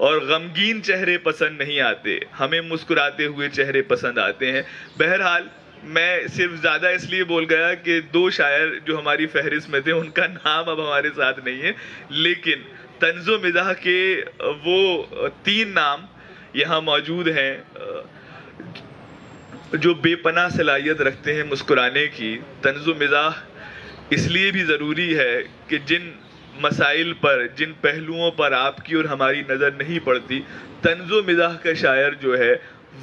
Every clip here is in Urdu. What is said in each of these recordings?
اور غمگین چہرے پسند نہیں آتے، ہمیں مسکراتے ہوئے چہرے پسند آتے ہیں۔ بہرحال میں صرف زیادہ اس لیے بول گیا کہ 2 شاعر جو ہماری فہرست میں تھے ان کا نام اب ہمارے ساتھ نہیں ہے، لیکن طنز و مزاح کے وہ 3 نام یہاں موجود ہیں جو بے پناہ صلاحیت رکھتے ہیں مسکرانے کی۔ طنز و مزاح اس لیے بھی ضروری ہے کہ جن مسائل پر، جن پہلوؤں پر آپ کی اور ہماری نظر نہیں پڑتی، طنز و مزاح کا شاعر جو ہے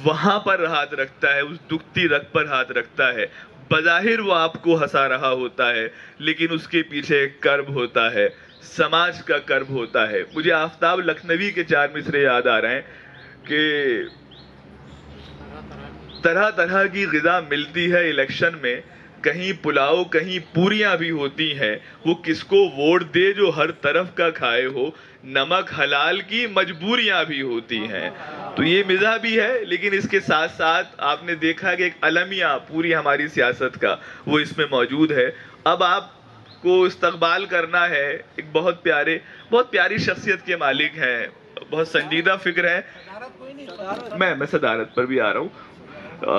وہاں پر ہاتھ رکھتا ہے، اس دکھتی رگ پر ہاتھ رکھتا ہے۔ بظاہر وہ آپ کو ہنسا رہا ہوتا ہے لیکن اس کے پیچھے ایک کرب ہوتا ہے، سماج کا کرب ہوتا ہے۔ مجھے آفتاب لکھنوی کے 4 مصرے یاد آ رہے ہیں کہ طرح طرح کی غذا ملتی ہے الیکشن میں، کہیں پلاؤ کہیں پوریاں بھی ہوتی ہیں، وہ کس کو ووٹ دے جو ہر طرف کا کھائے ہو، نمک حلال کی مجبوریاں بھی ہوتی ہیں۔ تو یہ مزاح بھی ہے، لیکن اس کے ساتھ ساتھ آپ نے دیکھا کہ ایک المیہ پوری ہماری سیاست کا وہ اس میں موجود ہے۔ اب آپ کو استقبال کرنا ہے، ایک بہت پیاری شخصیت کے مالک ہیں، بہت سنجیدہ فکر ہے، میں صدارت پر بھی آ رہا ہوں۔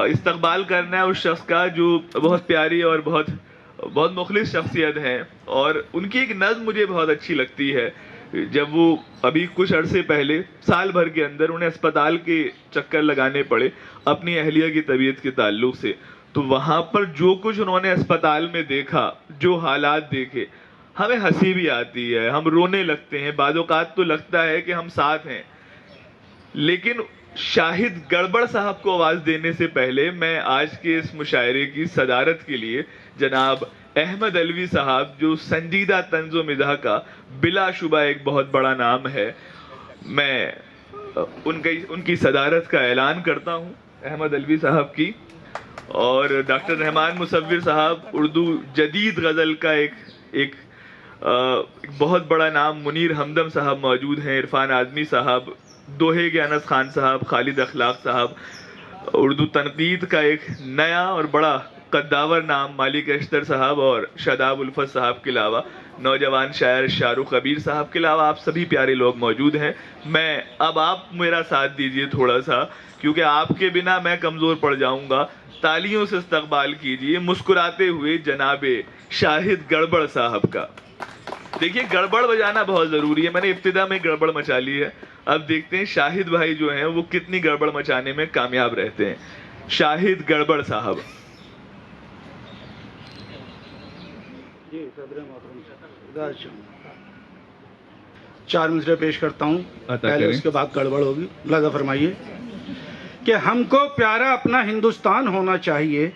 استقبال کرنا ہے اس شخص کا جو بہت پیاری اور بہت مخلص شخصیت ہے، اور ان کی ایک نظم مجھے بہت اچھی لگتی ہے۔ جب وہ ابھی کچھ عرصے پہلے سال بھر کے اندر انہیں اسپتال کے چکر لگانے پڑے اپنی اہلیہ کی طبیعت کے تعلق سے، تو وہاں پر جو کچھ انہوں نے اسپتال میں دیکھا، جو حالات دیکھے، ہمیں ہنسی بھی آتی ہے، ہم رونے لگتے ہیں، بعض اوقات تو لگتا ہے کہ ہم ساتھ ہیں۔ لیکن شاہد گڑبڑ صاحب کو آواز دینے سے پہلے میں آج کے اس مشاعرے کی صدارت کے لیے جناب احمد علوی صاحب، جو سنجیدہ طنز و مزاح کا بلا شبہ ایک بہت بڑا نام ہے، میں ان کی صدارت کا اعلان کرتا ہوں، احمد علوی صاحب کی۔ اور ڈاکٹر رحمان مصور صاحب، اردو جدید غزل کا ایک بہت بڑا نام، منیر ہمدم صاحب موجود ہیں، عرفان اعظمی صاحب، دوہے کے انس خان صاحب، خالد اخلاق صاحب، اردو تنقید کا ایک نیا اور بڑا قداور نام مالک اشتر صاحب اور شاداب الفت صاحب کے علاوہ نوجوان شاعر شاہ رخ کبیر صاحب کے علاوہ آپ سبھی پیارے لوگ موجود ہیں۔ اب آپ میرا ساتھ دیجئے تھوڑا سا، کیونکہ آپ کے بنا میں کمزور پڑ جاؤں گا۔ تالیوں سے استقبال کیجئے مسکراتے ہوئے جناب شاہد گڑبڑ صاحب کا۔ دیکھیے گڑبڑ بجانا بہت ضروری ہے، میں نے ابتدا میں گڑبڑ مچا لی ہے، اب دیکھتے ہیں شاہد بھائی جو ہیں وہ کتنی گڑبڑ مچانے میں کامیاب رہتے ہیں۔ شاہد گڑبڑ صاحب۔ جی صدر محترم، 4 مصرے پیش کرتا ہوں، پہلے اس کے بعد گڑبڑ ہوگی۔ لہذا فرمائیے کہ ہم کو پیارا اپنا ہندوستان ہونا چاہیے،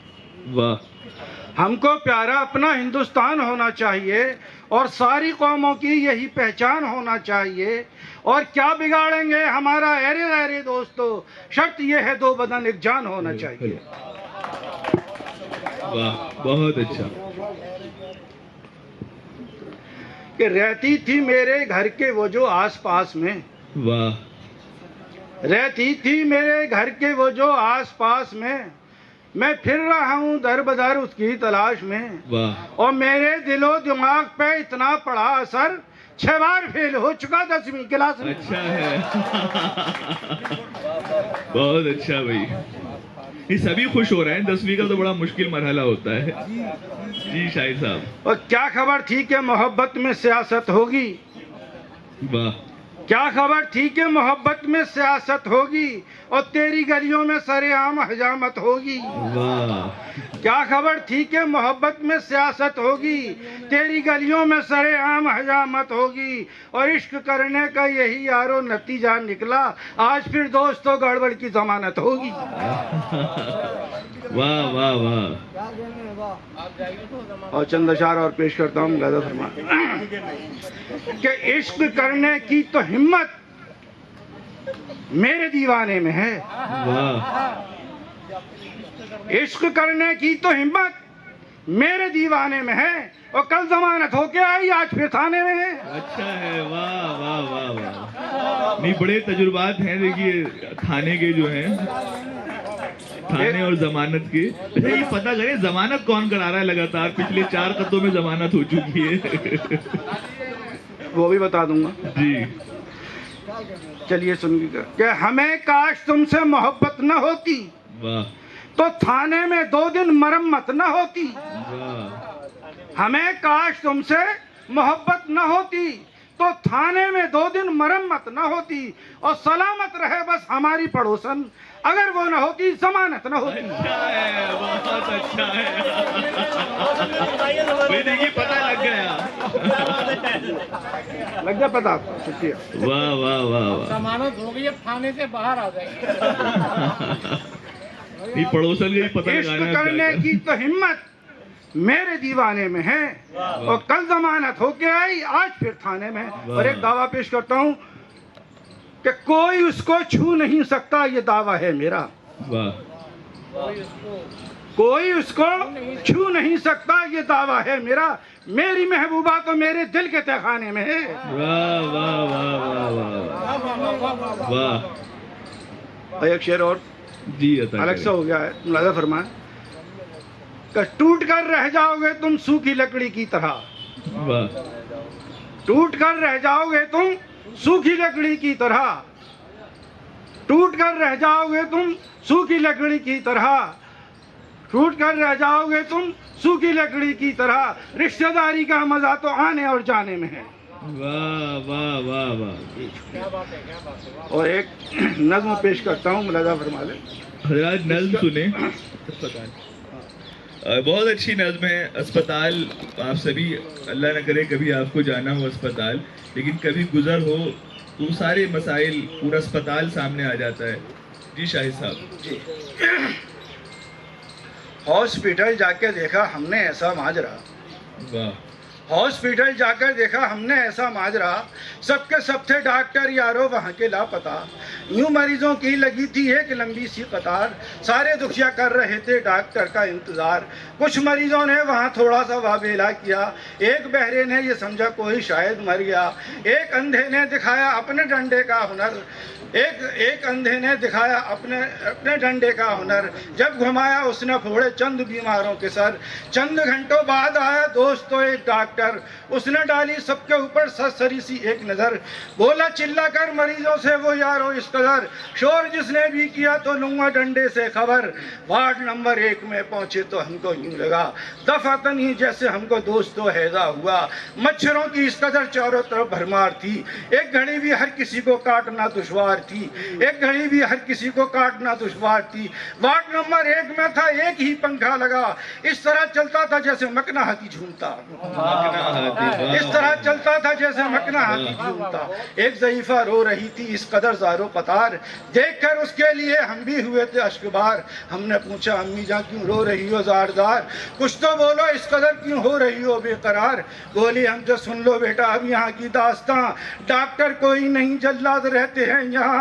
واہ، ہم کو پیارا اپنا ہندوستان ہونا چاہیے، اور ساری قوموں کی یہی پہچان ہونا چاہیے، اور کیا بگاڑیں گے ہمارا غیر دوستو، شرط یہ ہے 2 بدن 1 جان ہونا چاہیے۔ واہ، بہت اچھا۔ کہ رہتی تھی میرے گھر کے وہ جو آس پاس میں، واہ، رہتی تھی میرے گھر کے وہ جو آس پاس میں پھر رہا ہوں در بدر اس کی تلاش میں، واہ، اور میرے دل و دماغ پہ اتنا پڑا اثر 6 بار فیل ہو چکا 10ویں کلاس میں۔ اچھا ہے، بہت اچھا بھائی، یہ سبھی خوش ہو رہے ہیں، 10ویں کا تو بڑا مشکل مرحلہ ہوتا ہے۔ جی شاہد صاحب۔ اور کیا خبر تھی کہ محبت میں سیاست ہوگی، واہ، کیا خبر تھی کہ محبت میں سیاست ہوگی، اور تیری گلیوں میں سر عام حجامت ہوگی۔ واہ، کیا خبر تھی کہ محبت میں سیاست ہوگی، تیری گلیوں میں سر عام حجامت ہوگی، اور عشق کرنے کا یہی یارو نتیجہ نکلا، آج پھر دوستو گڑبڑ کی ضمانت ہوگی۔ واہ واہ واہ، اور چند اشعار اور پیش کرتا ہوں، لہذا فرما کہ عشق کرنے کی تو ہمت میرے دیوانے میں ہے، واہ، عشق کرنے کی تو ہمت میرے دیوانے میں ہے، اور کل ضمانت ہو کے آئی آج پھر تھانے میں ہے۔ اچھا ہے، واہ واہ واہ واہ، نہیں بڑے تجربات ہیں دیکھیے تھانے کے جو ہیں، تھانے اور ضمانت کے۔ اچھا یہ پتہ کریں ضمانت کون کرا رہا ہے؟ لگاتار پچھلے 4 خطوں میں ضمانت ہو چکی ہے۔ وہ بھی بتا دوں گا جی۔ چلیے سنیے کہ ہمیں کاش تم سے محبت نہ ہوتی واہ تو تھانے میں 2 دن مرمت نہ ہوتی. واہ ہمیں کاش تم سے محبت نہ ہوتی تو تھانے میں 2 دن مرمت نہ ہوتی, اور سلامت رہے بس ہماری پڑوسن, اگر وہ نہ ہوتی ضمانت نہ ہوتی. اچھا ہے, بہت اچھا ہے. دیکھیے پتہ لگ گیا. لگ گیا پتا. شکریہ. واہ واہ واہ واہ. ضمانت ہو گئی, اب تھانے سے باہر آ جائیں نہیں, پڑوسن کا پتہ عشق کرنے کی تو ہمت میرے دیوانے میں ہے, اور کل ضمانت ہو کے آئی, آج پھر تھانے میں. اور ایک دعویٰ پیش کرتا ہوں کہ کوئی اس کو چھو نہیں سکتا, یہ دعویٰ ہے میرا. واہ کوئی اس کو چھو نہیں سکتا, یہ دعویٰ ہے میرا. میری محبوبہ تو میرے دل کے تہخانے میں ہے. واہ واہ واہ واہ واہ واہ. اور ایک شعر اور جی عطا الگ سے ہو گیا ہے, ملاحظہ فرمائیں کہ ٹوٹ کر رہ جاؤ گے تم سوکھی لکڑی کی طرح. واہ. ٹوٹ کر رہ جاؤ گے تم سوکھی لکڑی کی طرح. ٹوٹ کر رہ جاؤ گے تم سوکھی لکڑی کی طرح. ٹوٹ کر رہ جاؤ گے تم سوکھی لکڑی کی طرح. رشتہ داری کا مزہ تو آنے اور جانے میں ہے. واہ واہ واہ واہ. اور ایک نظم پیش کرتا ہوں, ملاحظہ فرما لیں. حضرات نظم سنیں. بہت اچھی نظم ہے. اسپتال, آپ سبھی اللہ نہ کرے کبھی آپ کو جانا ہو اسپتال, لیکن کبھی گزر ہو تو سارے مسائل, پورا اسپتال سامنے آ جاتا ہے. جی شاہد صاحب. جی, ہاسپٹل جا کے دیکھا ہم نے ایسا ماجرا. واہ. ہاسپٹل جا کر دیکھا ہم نے ایسا ماجرا, سب کے سب تھے ڈاکٹر یارو وہاں کے لاپتہ. یوں مریضوں کی لگی تھی ایک لمبی سی قطار, سارے دکھیا کر رہے تھے ڈاکٹر کا انتظار. کچھ مریضوں نے وہاں تھوڑا سا واویلا کیا, ایک بہرے نے یہ سمجھا کوئی شاید مر گیا. ایک اندھے نے دکھایا اپنے ڈنڈے کا ہنر, ایک اندھے نے دکھایا اپنے ڈنڈے کا ہنر. جب گھمایا اس نے پھوڑے چند بیماروں کے سر. چند گھنٹوں بعد آیا دوستو ایک ڈاکٹر, اس نے ڈالی سب کے اوپر سرسری سی ایک نظر. بولا چلا کر مریضوں سے وہ یارو اس قدر, شور جس نے بھی کیا تو لوں گا ڈنڈے سے خبر. وارڈ نمبر 1 میں پہنچے تو ہم کو یوں لگا دفعتاً ہی جیسے ہم کو دوستو ہیضہ ہوا. مچھروں کی اس قدر چاروں طرف بھرمار تھی, ایک گھڑی بھی ہر کسی کو کاٹنا دشوار تھی. ایک گھڑی بھی ہر کسی کو کاٹنا دشوار تھی. وارڈ نمبر 1 میں تھا ایک ہی پنکھا لگا, اس طرح چلتا تھا جیسے مکنا ہاتھی جھومتا. اس طرح چلتا تھا جیسے مکنا ہاتھی جھومتا. ایک ضعیفہ رو رہی تھی اس قدر زارو قطار, دیکھ کر اس کے لیے ہم بھی ہوئے تھے اشکبار. ہم نے پوچھا امی جان کیوں رو رہی ہو زار زار, کچھ تو بولو اس قدر کیوں ہو رہی ہو بے قرار. بولی ہم جو سن لو بیٹا اب یہاں کی داستان, ڈاکٹر کوئی نہیں جلاد رہتے ہیں یہاں.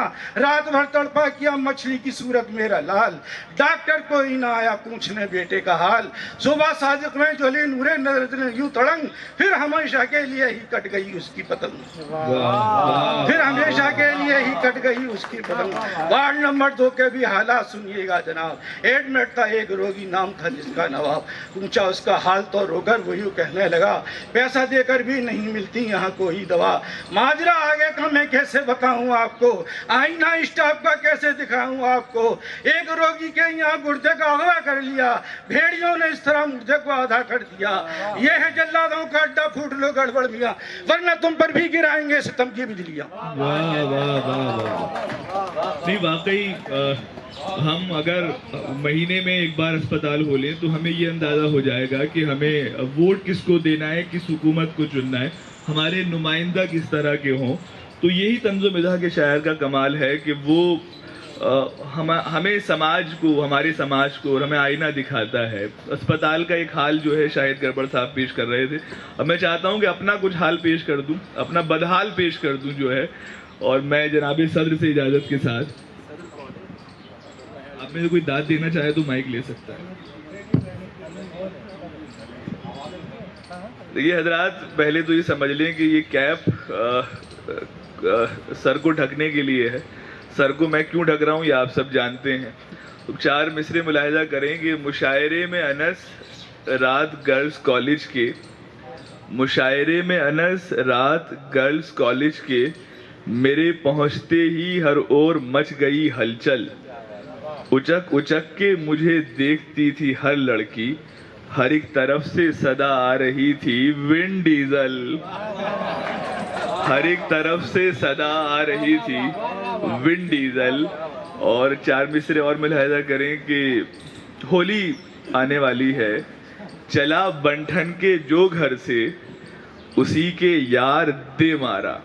رات بھر تڑپا کیا مچھلی کی صورت میرا لال, ڈاکٹر کوئی نہ آیا پوچھنے بیٹے کا حال. صبح صادق میں جلی نورے نظر یوں تڑنگ, پھر ہمیشہ کے لیے ہی کٹ گئی اس کی پتنگ. پھر ہمیشہ کے لیے ہی کٹ گئی اس کی پتنگ. وارڈ نمبر 2 کے بھی حالات سنیے گا جناب. ایڈمٹ تھا ایک روگی نام تھا جس کا نواب. پوچھا اس کا حال تو روگر وہ یوں کہنے لگا پیسہ دے کر بھی نہیں ملتی یہاں کوئی دوا. ماجرا آگے کا میں کیسے بتاؤں آپ کو, آئینہ اسٹاف کا کیسے دکھاؤں آپ کو. ایک روگی کے یہاں گردے کا اغوا کر لیا, بھیڑیوں نے اس طرح مردے کو آدھا کر دیا. یہ ہے جلادوں کا اڈا, پھوٹ لو گڑبڑ میاں, ورنہ تم پر بھی گرائیں گے ستم کی بجلیاں. واہ واہ واہ واہ. نہیں واقعی ہم اگر مہینے میں ایک بار اسپتال ہو لیں تو ہمیں یہ اندازہ ہو جائے گا کہ ہمیں ووٹ کس کو دینا ہے, کس حکومت کو چننا ہے, ہمارے نمائندہ کس طرح کے ہوں. تو یہی طنز و مزاح کے شاعر کا کمال ہے کہ وہ ہمیں سماج کو, ہمارے سماج کو, اور ہمیں آئینہ دکھاتا ہے. اسپتال کا ایک حال جو ہے شاہد گڑبڑ صاحب پیش کر رہے تھے, اب میں چاہتا ہوں کہ اپنا کچھ حال پیش کر دوں, اپنا بدحال پیش کر دوں جو ہے. اور میں جناب صدر سے اجازت کے ساتھ, آپ میں سے کوئی داد دینا چاہے تو مائک لے سکتا ہے. دیکھیے حضرات, پہلے تو یہ سمجھ لیں کہ یہ کیپ سر کو ڈھکنے کے لیے ہے. سر کو میں کیوں ڈھک رہا ہوں یہ آپ سب جانتے ہیں. تو 4 مصرے ملاحظہ کریں کہ مشاعرے میں انس رات گرلز کالج کے, مشاعرے میں انس رات گرلز کالج کے, میرے پہنچتے ہی ہر اور مچ گئی ہلچل، اچک اچک کے مجھے دیکھتی تھی ہر لڑکی، ہر ایک طرف سے صدا آ رہی تھی ون ڈیزل، ہر ایک طرف سے صدا آ رہی تھی ون ڈیزل۔ اور چار مصرے اور ملاحظہ کریں کہ ہولی آنے والی ہے، چلا بنٹھن کے جو گھر سے اسی کے یار دے مارا،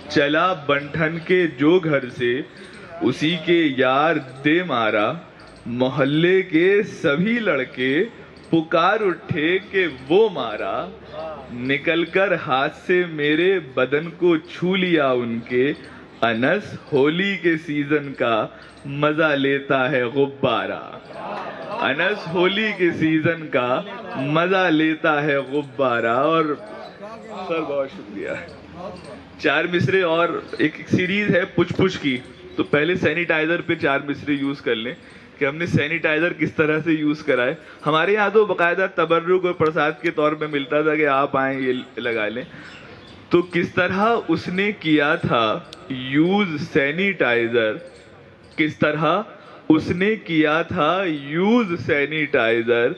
چلا بنٹھن کے جو گھر سے اسی کے یار دے مارا، محلے کے سبھی لڑکے پکار اٹھے کہ وہ مارا، نکل کر ہاتھ سے میرے بدن کو چھو لیا ان کے، انس ہولی کے سیزن کا مزہ لیتا ہے غبارہ، انس ہولی کے سیزن کا مزہ لیتا ہے غبارہ۔ اور سر بہت شکریہ۔ چار مصرے اور ایک سیریز ہے پچ پچ کی، تو پہلے سینیٹائزر پہ چار مصرے یوز کر لیں کہ ہم نے سینیٹائزر کس طرح سے یوز کرا ہے۔ ہمارے یہاں تو باقاعدہ تبرک اور پرساد کے طور پہ ملتا تھا کہ آپ آئیں یہ لگا لیں، تو کس طرح اس نے کیا تھا یوز سینیٹائزر، کس طرح اس نے کیا تھا یوز سینیٹائزر،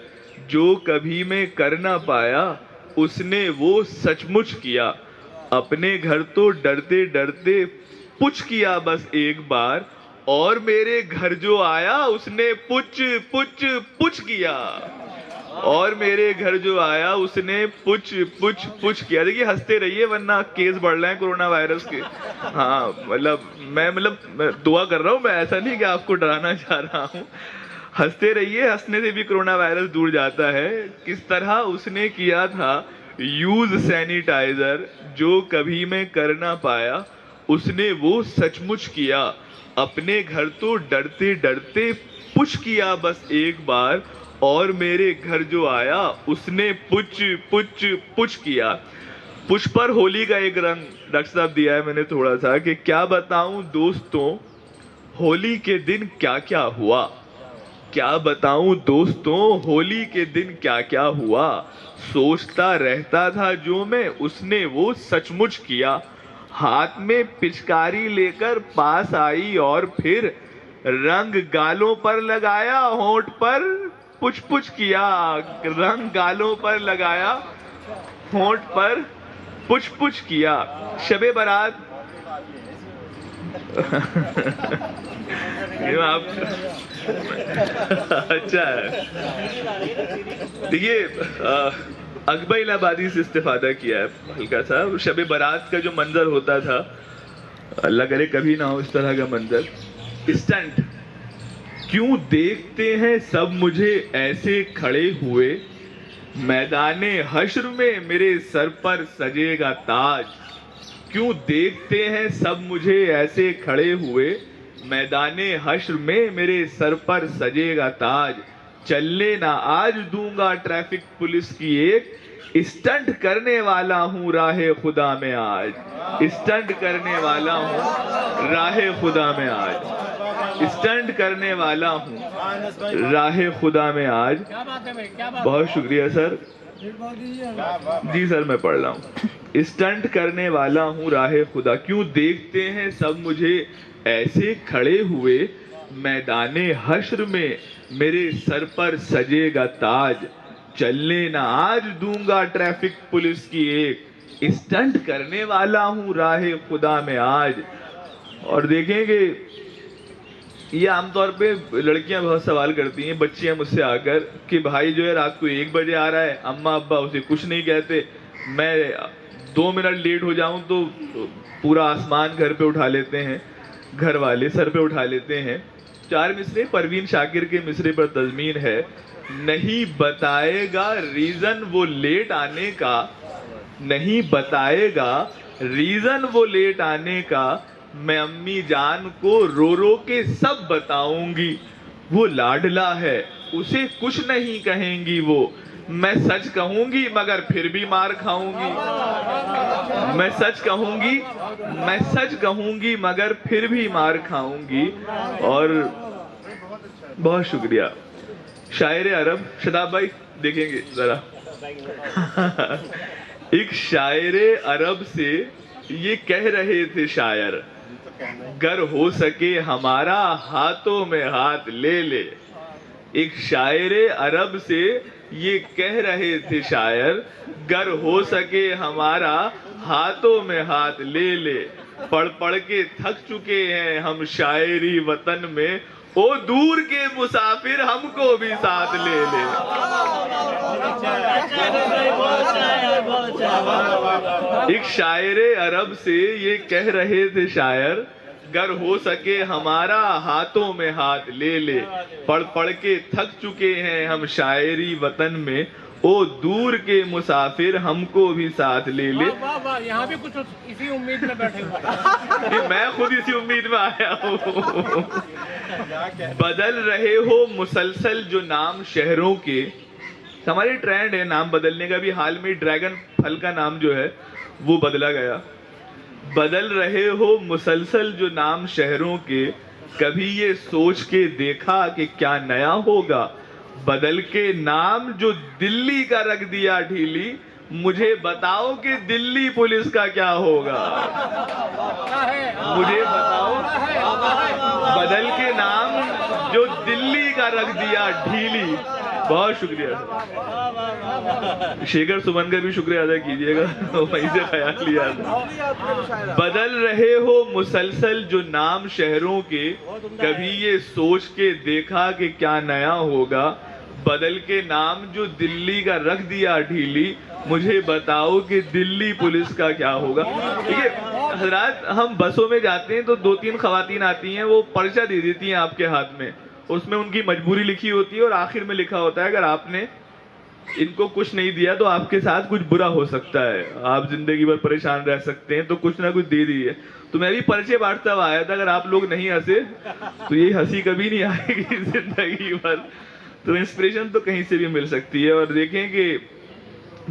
جو کبھی میں کر نہ پایا اس نے وہ سچ مچ کیا، اپنے گھر تو ڈرتے ڈرتے پچ کیا بس ایک بار، اور میرے گھر جو آیا اس نے پچ پچ پچ کیا، اور میرے گھر جو آیا اس نے پچ پچ پچ کیا۔ دیکھیے ہنستے رہیے ورنہ کیس بڑھ رہے ہیں کورونا وائرس کے۔ ہاں میں دعا کر رہا ہوں، میں ایسا نہیں کہ آپ کو ڈرانا چاہ رہا ہوں۔ ہنستے رہیے، ہنسنے سے بھی کورونا وائرس دور جاتا ہے۔ کس طرح اس نے کیا تھا یوز سینیٹائزر، جو کبھی میں کر نہ پایا اس نے وہ سچ مچ کیا، اپنے گھر تو ڈرتے ڈرتے پچ کیا بس ایک بار، اور میرے گھر جو آیا اس نے پچ پچ پچ کیا۔ پچ پر ہولی کا ایک رنگ ڈاکٹر صاحب دیا ہے میں نے تھوڑا سا، کہ کیا بتاؤں دوستوں ہولی کے دن کیا کیا ہوا، کیا بتاؤں دوستوں ہولی کے دن کیا کیا ہوا، سوچتا رہتا تھا جو میں اس نے وہ سچ مچ کیا، ہاتھ میں پچکاری لے کر پاس آئی اور پھر رنگ گالوں پر لگایا، ہونٹ پر پچ پچ کیا، رنگ گالوں پر لگایا، ہونٹ پر پچ پچ کیا۔ شب برات اچھا ہے، دیکھیے اکبر الہ آبادی سے استفادہ کیا ہے ہلکا سا۔ شب برات کا جو منظر ہوتا تھا، اللہ کرے کبھی نہ ہو اس طرح کا منظر، اسٹنٹ، کیوں دیکھتے ہیں سب مجھے ایسے کھڑے ہوئے، میدان حشر میں میرے سر پر سجے گا تاج، کیوں دیکھتے ہیں سب مجھے ایسے کھڑے ہوئے، میدان حشر میں میرے سر پر سجے گا تاج، چلنے نہ آج دوں گا ٹریفک پولیس کی ایک، اسٹنٹ کرنے والا ہوں راہ خدا میں آج، اسٹنٹ کرنے والا ہوں راہ خدا میں آج، اسٹنٹ کرنے والا ہوں راہ خدا میں آج۔ کیا بات ہے بھائی، کیا بات ہے؟ بہت شکریہ سر۔ جی سر میں پڑھ رہا ہوں، اسٹنٹ کرنے والا ہوں راہ خدا، کیوں دیکھتے ہیں سب مجھے ایسے کھڑے ہوئے، میدان حشر میں میرے سر پر سجے گا تاج، چلنے نہ آج دوں گا ٹریفک پولیس کی ایک، اسٹنٹ کرنے والا ہوں راہ خدا میں آج۔ اور دیکھیں کہ یہ عام طور پہ لڑکیاں بہت سوال کرتی ہیں، بچیاں مجھ سے آ کر کہ بھائی جو ہے رات کو 1 بجے آ رہا ہے، اماں ابا اسے کچھ نہیں کہتے، میں 2 منٹ لیٹ ہو جاؤں تو پورا آسمان گھر پہ اٹھا لیتے ہیں، گھر والے سر پہ اٹھا لیتے ہیں۔ چار مصرے پروین شاکر کے مصرے پر تضمین ہے، نہیں بتائے گا ریزن وہ لیٹ آنے کا، نہیں بتائے گا ریزن وہ لیٹ آنے کا، میں امی جان کو رو رو کے سب بتاؤں گی، وہ لاڈلا ہے اسے کچھ نہیں کہیں گی وہ، میں سچ کہوں گی مگر پھر بھی مار کھاؤں گی، میں سچ کہوں گی، میں سچ کہوں گی مگر پھر بھی مار کھاؤں گی۔ اور بہت شکریہ شاعر عرب، شداب بھائی دیکھیں گے ذرا، ایک شاعر عرب سے یہ کہہ رہے تھے شاعر گر ہو سکے ہمارا ہاتھوں میں ہاتھ لے لے. ایک شاعر عرب سے یہ کہہ رہے تھے شاعر گر ہو سکے ہمارا ہاتھوں میں ہاتھ لے لے. پڑھ پڑھ کے تھک چکے ہیں ہم شاعری وطن میں او دور کے مسافر ہم کو بھی ساتھ لے لے. ایک شاعر عرب سے یہ کہہ رہے تھے شاعر گر ہو سکے ہمارا ہاتھوں میں ہاتھ لے لے. پڑھ پڑھ کے تھک چکے ہیں ہم شاعری وطن میں او دور کے مسافر ہم کو بھی ساتھ لے لے. یہاں بھی کچھ اسی امید میں بیٹھے ہوئے. میں خود اسی امید میں آیا ہوں. بدل رہے ہو مسلسل جو نام شہروں کے. ہماری ٹرینڈ ہے نام بدلنے کا بھی. حال میں ڈریگن پھل کا نام جو ہے وہ بدلا گیا. بدل رہے ہو مسلسل جو نام شہروں کے کبھی یہ سوچ کے دیکھا کہ کیا نیا ہوگا. بدل کے نام جو دلی کا رکھ دیا ڈھیلی مجھے بتاؤ کہ دلی پولیس کا کیا ہوگا. مجھے بتاؤ بدل کے نام جو دلی کا رکھ دیا ڈھیلی. بہت شکریہ سر. شیکھر سمن کا بھی شکریہ ادا کیجیے گا, وہیں سے خیال لیا. بدل رہے ہو مسلسل جو نام شہروں کے کبھی یہ سوچ کے دیکھا کہ کیا نیا ہوگا. بدل کے نام جو دلی کا رکھ دیا ڈھیلی مجھے بتاؤ کہ دلی پولیس کا کیا ہوگا. دیکھیے حضرات, ہم بسوں میں جاتے ہیں تو 2-3 خواتین آتی ہیں, وہ پرچہ دے دیتی ہیں آپ کے ہاتھ میں. اس میں ان کی مجبوری لکھی ہوتی ہے اور آخر میں لکھا ہوتا ہے اگر آپ نے ان کو کچھ نہیں دیا تو آپ کے ساتھ کچھ برا ہو سکتا ہے, آپ زندگی بھر پریشان رہ سکتے ہیں, تو کچھ نہ کچھ دے دیجیے. تو میں بھی پرچے بانٹتا ہوا آیا تھا, اگر آپ لوگ نہیں ہنسے تو یہ ہنسی کبھی نہیں آئے گی زندگی بھر. تو انسپریشن تو کہیں سے بھی مل سکتی ہے. اور دیکھیں کہ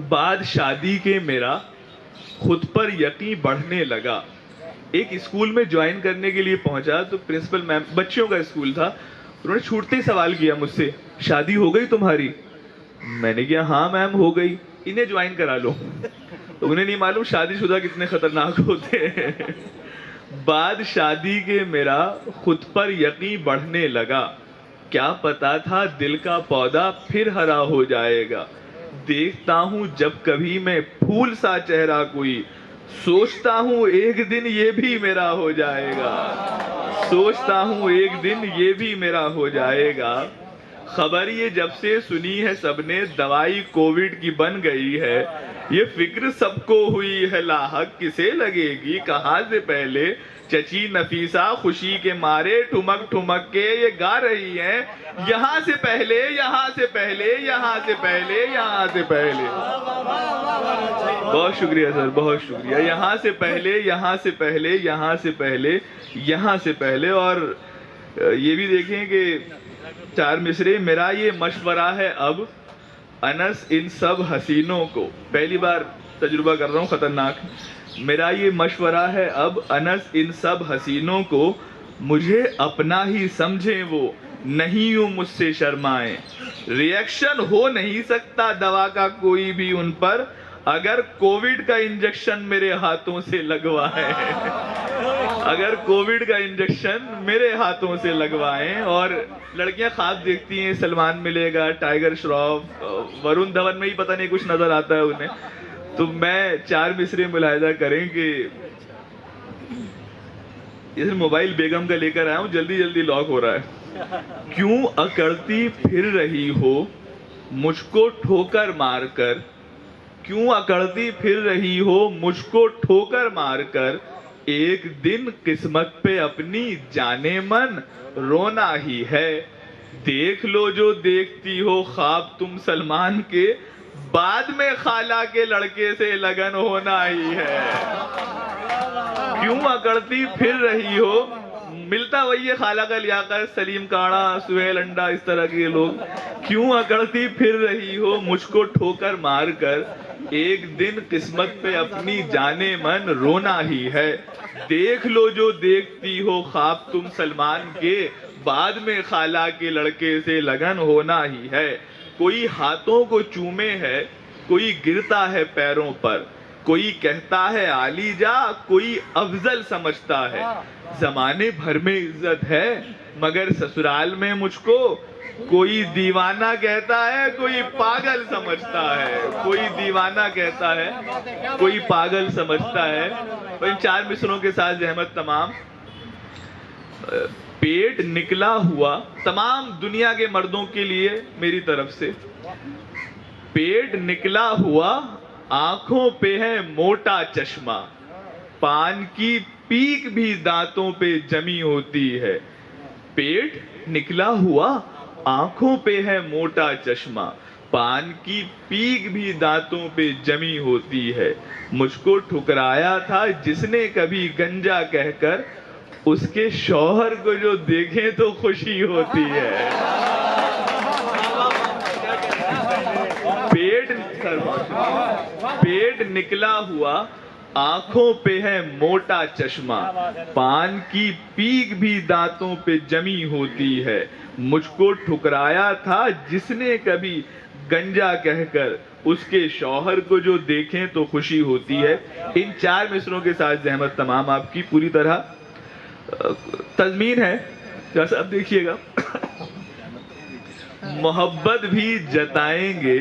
بعد شادی کے میرا خود پر یقین بڑھنے لگا. ایک اسکول میں جوائن کرنے کے لیے پہنچا تو پرنسپل میم, بچوں کا اسکول تھا, انہوں نے چھوٹتے ہی سوال کیا مجھ سے شادی ہو گئی تمہاری. میں نے کہا ہاں میم ہو گئی, انہیں جوائن کرا لو. تو انہیں نہیں معلوم شادی شدہ کتنے خطرناک ہوتے ہیں. بعد شادی کے میرا خود پر یقین بڑھنے لگا. کیا پتا تھا دل کا پودا پھر ہرا ہو جائے گا. دیکھتا ہوں جب کبھی میں پھول سا چہرہ کوئی, سوچتا ہوں ایک دن یہ بھی میرا ہو جائے گا. سوچتا ہوں ایک دن یہ بھی میرا ہو جائے گا. خبر یہ جب سے سنی ہے سب نے دوائی کووڈ کی بن گئی ہے. یہ فکر سب کو ہوئی ہے لاحق کسے لگے گی کہاں سے پہلے. چچی نفیسہ خوشی کے مارے ٹھمک ٹھمک کے یہ گا رہی ہیں یہاں سے پہلے یہاں سے پہلے یہاں سے پہلے یہاں سے پہلے. بہت شکریہ سر, بہت شکریہ. یہاں سے پہلے یہاں سے پہلے یہاں سے پہلے یہاں سے پہلے. اور یہ بھی دیکھیں کہ 4 مصرے. میرا یہ مشورہ ہے اب انس ان سب حسینوں کو, پہلی بار تجربہ کر رہا ہوں خطرناک. میرا یہ مشورہ ہے اب انس ان سب حسینوں کو مجھے اپنا ہی سمجھیں وہ نہیں ہوں مجھ سے شرمائیں. ریئیکشن ہو نہیں سکتا دوا کا کوئی بھی ان پر اگر کووڈ کا انجیکشن میرے ہاتھوں سے لگوائیں. اگر کووڈ کا انجیکشن میرے ہاتھوں سے لگوائیں. اور لڑکیاں خواب دیکھتی ہیں سلمان ملے گا, ٹائیگر شراف, ورون دھون میں ہی پتہ نہیں کچھ نظر آتا ہے انہیں. تو میں 4 مصرے ملاحظہ کریں کہ جیسے موبائل بیگم کا لے کر آیا ہوں, جلدی جلدی لاک ہو رہا ہے. کیوں اکڑتی پھر رہی ہو مجھ کو ٹھوکر مار کر. کیوں اکڑتی پھر رہی ہو مجھ کو ٹھوکر مار کر. ایک دن قسمت پہ اپنی جانے من رونا ہی ہے. دیکھ لو جو دیکھتی ہو خواب تم سلمان کے بعد میں خالہ کے لڑکے سے لگن ہونا ہی ہے. کیوں اکڑتی پھر رہی ہو, ملتا وہی ہے خالہ کا لیاقت, سلیم کاڑا, سہیل انڈا, اس طرح کے لوگ. کیوں اکڑتی پھر رہی ہو مجھ کو ٹھوکر مار کر. ایک دن قسمت پہ اپنی جانے من رونا ہی ہے. دیکھ لو جو دیکھتی ہو خواب تم سلمان کے بعد میں خالہ کے لڑکے سے لگن ہونا ہی ہے. کوئی ہاتھوں کو چومے ہے کوئی گرتا ہے پیروں پر, کوئی کہتا ہے عالی جا کوئی افضل سمجھتا ہے، زمانے بھر میں عزت ہے مگر سسرال میں مجھ کو کوئی دیوانہ کہتا ہے کوئی پاگل سمجھتا ہے، کوئی دیوانہ کہتا ہے کوئی پاگل سمجھتا ہے۔ اور ان 4 مصروں کے ساتھ زحمت تمام۔ پیٹ نکلا ہوا تمام دنیا کے مردوں کے لیے میری طرف سے، پیٹ نکلا ہوا آنکھوں پہ ہے موٹا چشمہ، پان کی پیک بھی دانتوں پہ جمی ہوتی ہے۔ پیٹ نکلا ہوا آنکھوں پہ ہے موٹا چشمہ، پان کی پیک بھی دانتوں پہ جمی ہوتی ہے۔ مجھ کو ٹھکرایا تھا جس نے کبھی گنجا کہہ کر، اس کے شوہر کو جو دیکھیں تو خوشی ہوتی ہے۔ پیٹ نکلا ہوا آنکھوں پہ ہے موٹا چشمہ، پان کی پیک بھی دانتوں پہ جمی ہوتی ہے۔ مجھ کو ٹھکرایا تھا جس نے کبھی گنجا کہہ کر، اس کے شوہر کو جو دیکھیں تو خوشی ہوتی ہے۔ ان 4 مصروں کے ساتھ زحمت تمام آپ کی پوری طرح تضمین ہے، جیسا اب دیکھیے گا۔ محبت بھی جتائیں گے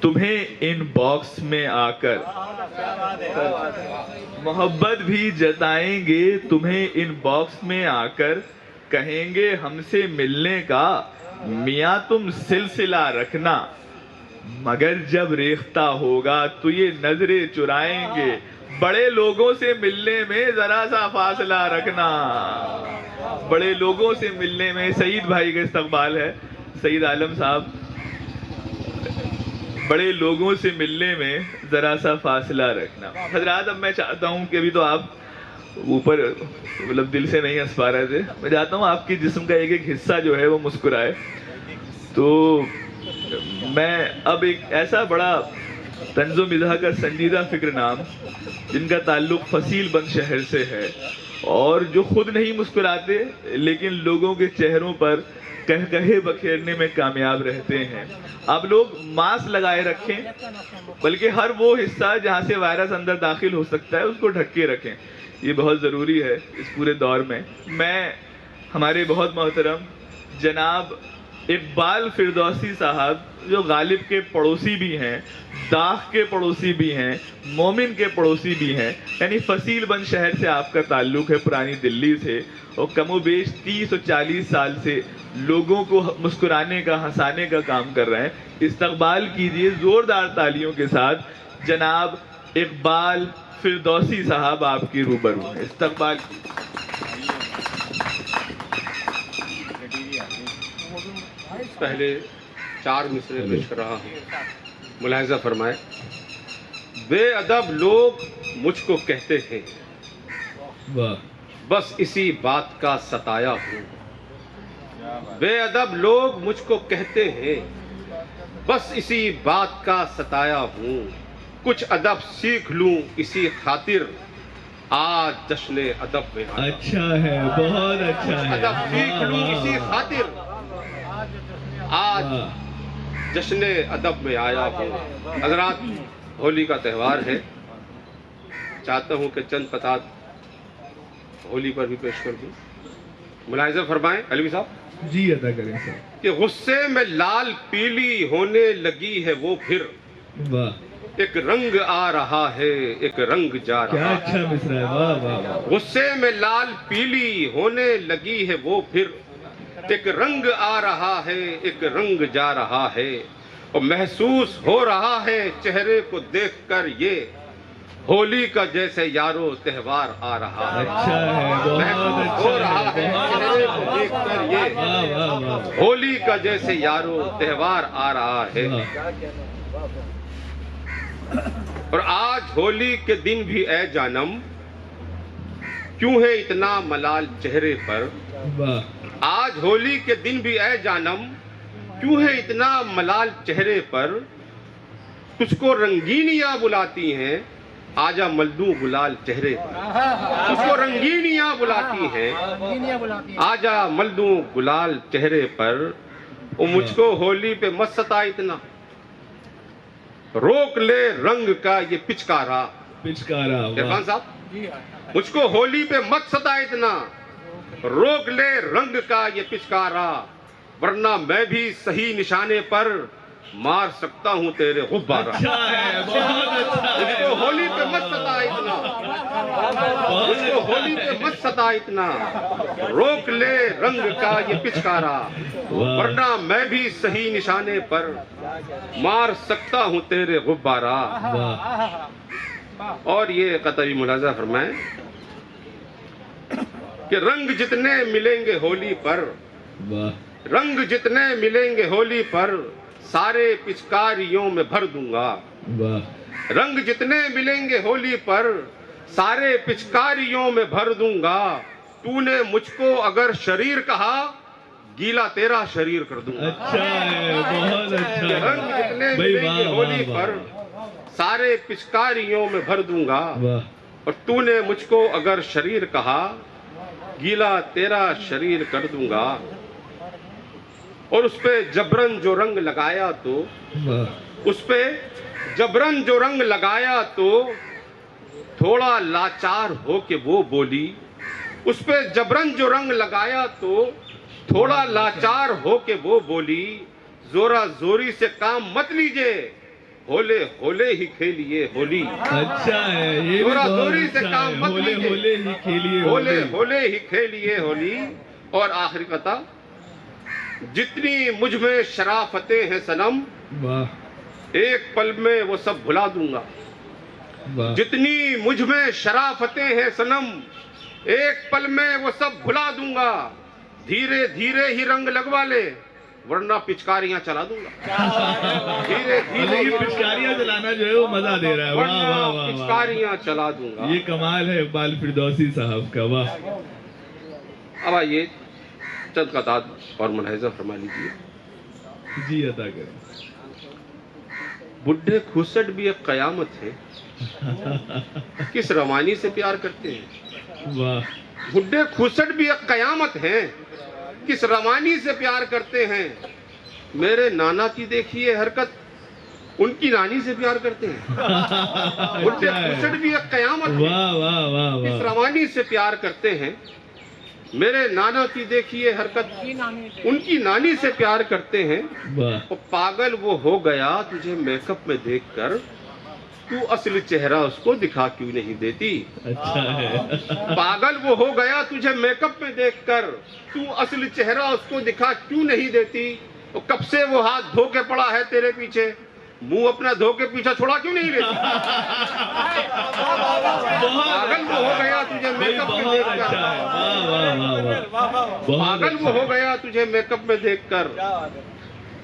تمہیں ان باکس میں آ کر، محبت بھی جتائیں گے تمہیں ان باکس میں آ کر، کہیں گے ہم سے ملنے کا میاں تم سلسلہ رکھنا، مگر جب ریختہ ہوگا تو یہ نظریں چرائیں گے، بڑے لوگوں سے ملنے میں ذرا سا فاصلہ رکھنا۔ بڑے لوگوں سے ملنے میں سعید بھائی کا استقبال ہے، سعید عالم صاحب، بڑے لوگوں سے ملنے میں ذرا سا فاصلہ رکھنا۔ حضرات اب میں چاہتا ہوں کہ ابھی تو آپ اوپر مطلب دل سے نہیں ہنس پا رہے تھے، میں چاہتا ہوں آپ کی جسم کا ایک ایک حصہ جو ہے وہ مسکرائے۔ تو میں اب ایک ایسا بڑا طنز و مزاح کا سنجیدہ فکر نام جن کا تعلق فصیل بند شہر سے ہے، اور جو خود نہیں مسکراتے لیکن لوگوں کے چہروں پر کہے بکھیرنے میں کامیاب رہتے ہیں۔ آپ لوگ ماسک لگائے رکھیں، بلکہ ہر وہ حصہ جہاں سے وائرس اندر داخل ہو سکتا ہے اس کو ڈھک کے رکھیں، یہ بہت ضروری ہے اس پورے دور میں۔ میں ہمارے بہت محترم جناب اقبال فردوسی صاحب، جو غالب کے پڑوسی بھی ہیں، داغ کے پڑوسی بھی ہیں، مومن کے پڑوسی بھی ہیں، یعنی فصیل بند شہر سے آپ کا تعلق ہے، پرانی دلی سے، اور کم و بیش 30 اور 40 سال سے لوگوں کو مسکرانے کا، ہنسانے کا کام کر رہے ہیں۔ استقبال کیجئے زوردار تالیوں کے ساتھ جناب اقبال فردوسی صاحب آپ کی روبرو ہیں، استقبال۔ پہلے 4 مصرے پیش کر رہا ہوں، ملاحظہ فرمائے۔ بے ادب لوگ مجھ کو کہتے ہیں، بس اسی بات کا ستایا ہوں۔ بے ادب لوگ مجھ کو کہتے ہیں، بس اسی بات کا ستایا ہوں۔ کچھ ادب سیکھ لوں اسی خاطر، آج جشن ادب میں آیا۔ اچھا ہے، بہت اچھا ہے، ادب سیکھ لوں اسی خاطر، آج جشن ادب میں آیا ہوں۔ حضرات ہولی کا تہوار ہے، چاہتا ہوں کہ چند قطعات ہولی پر بھی پیش کر دوں۔ ملاحظہ فرمائیں علوی صاحب جی ادا کریں سر۔ کہ غصے میں لال پیلی ہونے لگی ہے وہ پھر، واہ ایک رنگ آ رہا ہے ایک رنگ جا کیا رہا ہے۔ اچھا مصرع ہے، واہ واہ واہ۔ غصے میں لال پیلی ہونے لگی ہے وہ پھر، ایک رنگ آ رہا ہے ایک رنگ جا رہا ہے، اور محسوس ہو رہا ہے چہرے کو دیکھ کر یہ، ہولی کا جیسے یارو تہوار آ رہا ہے۔ اچھا ہے، بہت محسوس ہو رہا اچھا ہے ہے، چہرے کو دیکھ کر یہ، واہ واہ واہ ہولی کا جیسے یارو تہوار آ رہا ہے۔ واہ۔ اور آج ہولی کے دن بھی اے جانم، کیوں ہے اتنا ملال چہرے پر؟ واہ آج ہولی کے دن بھی اے جانم، کیوں ہے اتنا ملال چہرے پر؟ تجھ کو رنگینیاں بلاتی ہیں، آجا ملدوں گلال چہرے پر۔ تجھ کو رنگینیاں بلاتی ہیں، آجا ملدوں گلال چہرے پر۔ اور مجھ کو ہولی پہ مت ستا اتنا، روک لے رنگ کا یہ پچکارا. پچکارا. عرفان صاحب مجھ کو ہولی پہ مت ستا اتنا, روک لے رنگ کا یہ پچکارا, ورنہ میں بھی صحیح نشانے پر مار سکتا ہوں تیرے غبارہ. اچھا ہے, بہت اچھا مجھ ہے. کو ہولی پہ مت ستا اتنا, مجھ کو ہولی پہ مت ستا اتنا, روک لے رنگ کا یہ پچکارا, ورنہ میں بھی صحیح نشانے پر مار سکتا ہوں تیرے غبارہ. اور یہ قطعی ملاحظہ فرمائیں کہ رنگ جتنے ملیں گے ہولی پر, رنگ جتنے ملیں گے ہولی پر, سارے پچکاریوں میں بھر دوں گا. رنگ جتنے ملیں گے ہولی پر, سارے پچکاریوں میں بھر دوں گا. تو نے مجھ کو اگر شریر کہا, گیلا تیرا شریر کر دوں گا. اچھا ہے, بہت اچھا ہے. رنگ جتنے ملیں گے ہولی پر, سارے پچکاریوں میں بھر دوں گا. اور تو نے مجھ کو اگر شریر کہا, گیلا تیرا شریر کر دوں گا. اور اس پہ جبرن جو رنگ لگایا تو, اس پہ جبرن جو رنگ لگایا تو, تھوڑا لاچار ہو کے وہ بولی. اس پہ جبرن جو رنگ لگایا تو, تھوڑا لاچار ہو کے وہ بولی. زورا زوری سے کام مت لیجئے, ہولے ہولے ہی کھیلیے ہولی. اچھا ہے, یہ زورا زوری سے کام مت ہولے لیجئے, ہولے ہی کھیلیے ہولے ہولے ہی کھیلیے ہولی. اور آخری قطع, جتنی مجھ میں شرافتیں ہیں صنم, ایک پل میں وہ سب بھلا دوں گا. جتنی مجھ میں شرافتیں ہیں صنم, ایک پل میں وہ سب بھلا دوں گا. دھیرے دھیرے ہی رنگ لگوا لے, ورنہ پچکاریاں چلا دوں گا. دھیرے دھیرے یہ پچکاریاں چلانا جو ہے وہ مزہ دے رہا ہے. واہ واہ ورنہ واہ, پچکاریاں چلا دوں گا. یہ کمال ہے اقبال فردوسی صاحب کا. واہ. اب آئیے چند قطعات اور ملاحظہ فرما لیجیے. جی عطا کریں. بڈھے کھسٹ بھی ایک قیامت ہے, کس روانی سے پیار کرتے ہیں. واہ. بڈھے کھسٹ بھی ایک قیامت ہے, کس روانی سے پیار کرتے ہیں. میرے نانا کی دیکھیے حرکت, ان کی نانی سے پیار کرتے ہیں. بڈھے کھسٹ بھی ایک قیامت ہے, واہ واہ واہ کس واہ. روانی سے پیار کرتے ہیں. میرے نانا کی دیکھیے حرکت, ان کی نانی سے پیار کرتے ہیں. واہ. وہ پاگل وہ ہو گیا تجھے میک اپ میں دیکھ کر, تو اصل چہرہ اس کو دکھا کیوں نہیں دیتی. اچھا ہے. پاگل وہ ہو گیا تجھے میک اپ میں دیکھ کر, تو اصل چہرہ اس کو دکھا کیوں نہیں دیتی. اور کب سے وہ ہاتھ دھو کے پڑا ہے تیرے پیچھے, منہ اپنا دھو کے پیچھا چھوڑا کیوں نہیں لیتی. پاگل وہ ہو گیا تجھے میک اپ میں بہت دیکھ اچھا کر, ہے. واہ واہ واہ واہ. بہت پاگل وہ ہو گیا تجھے میک اپ میں دیکھ کر.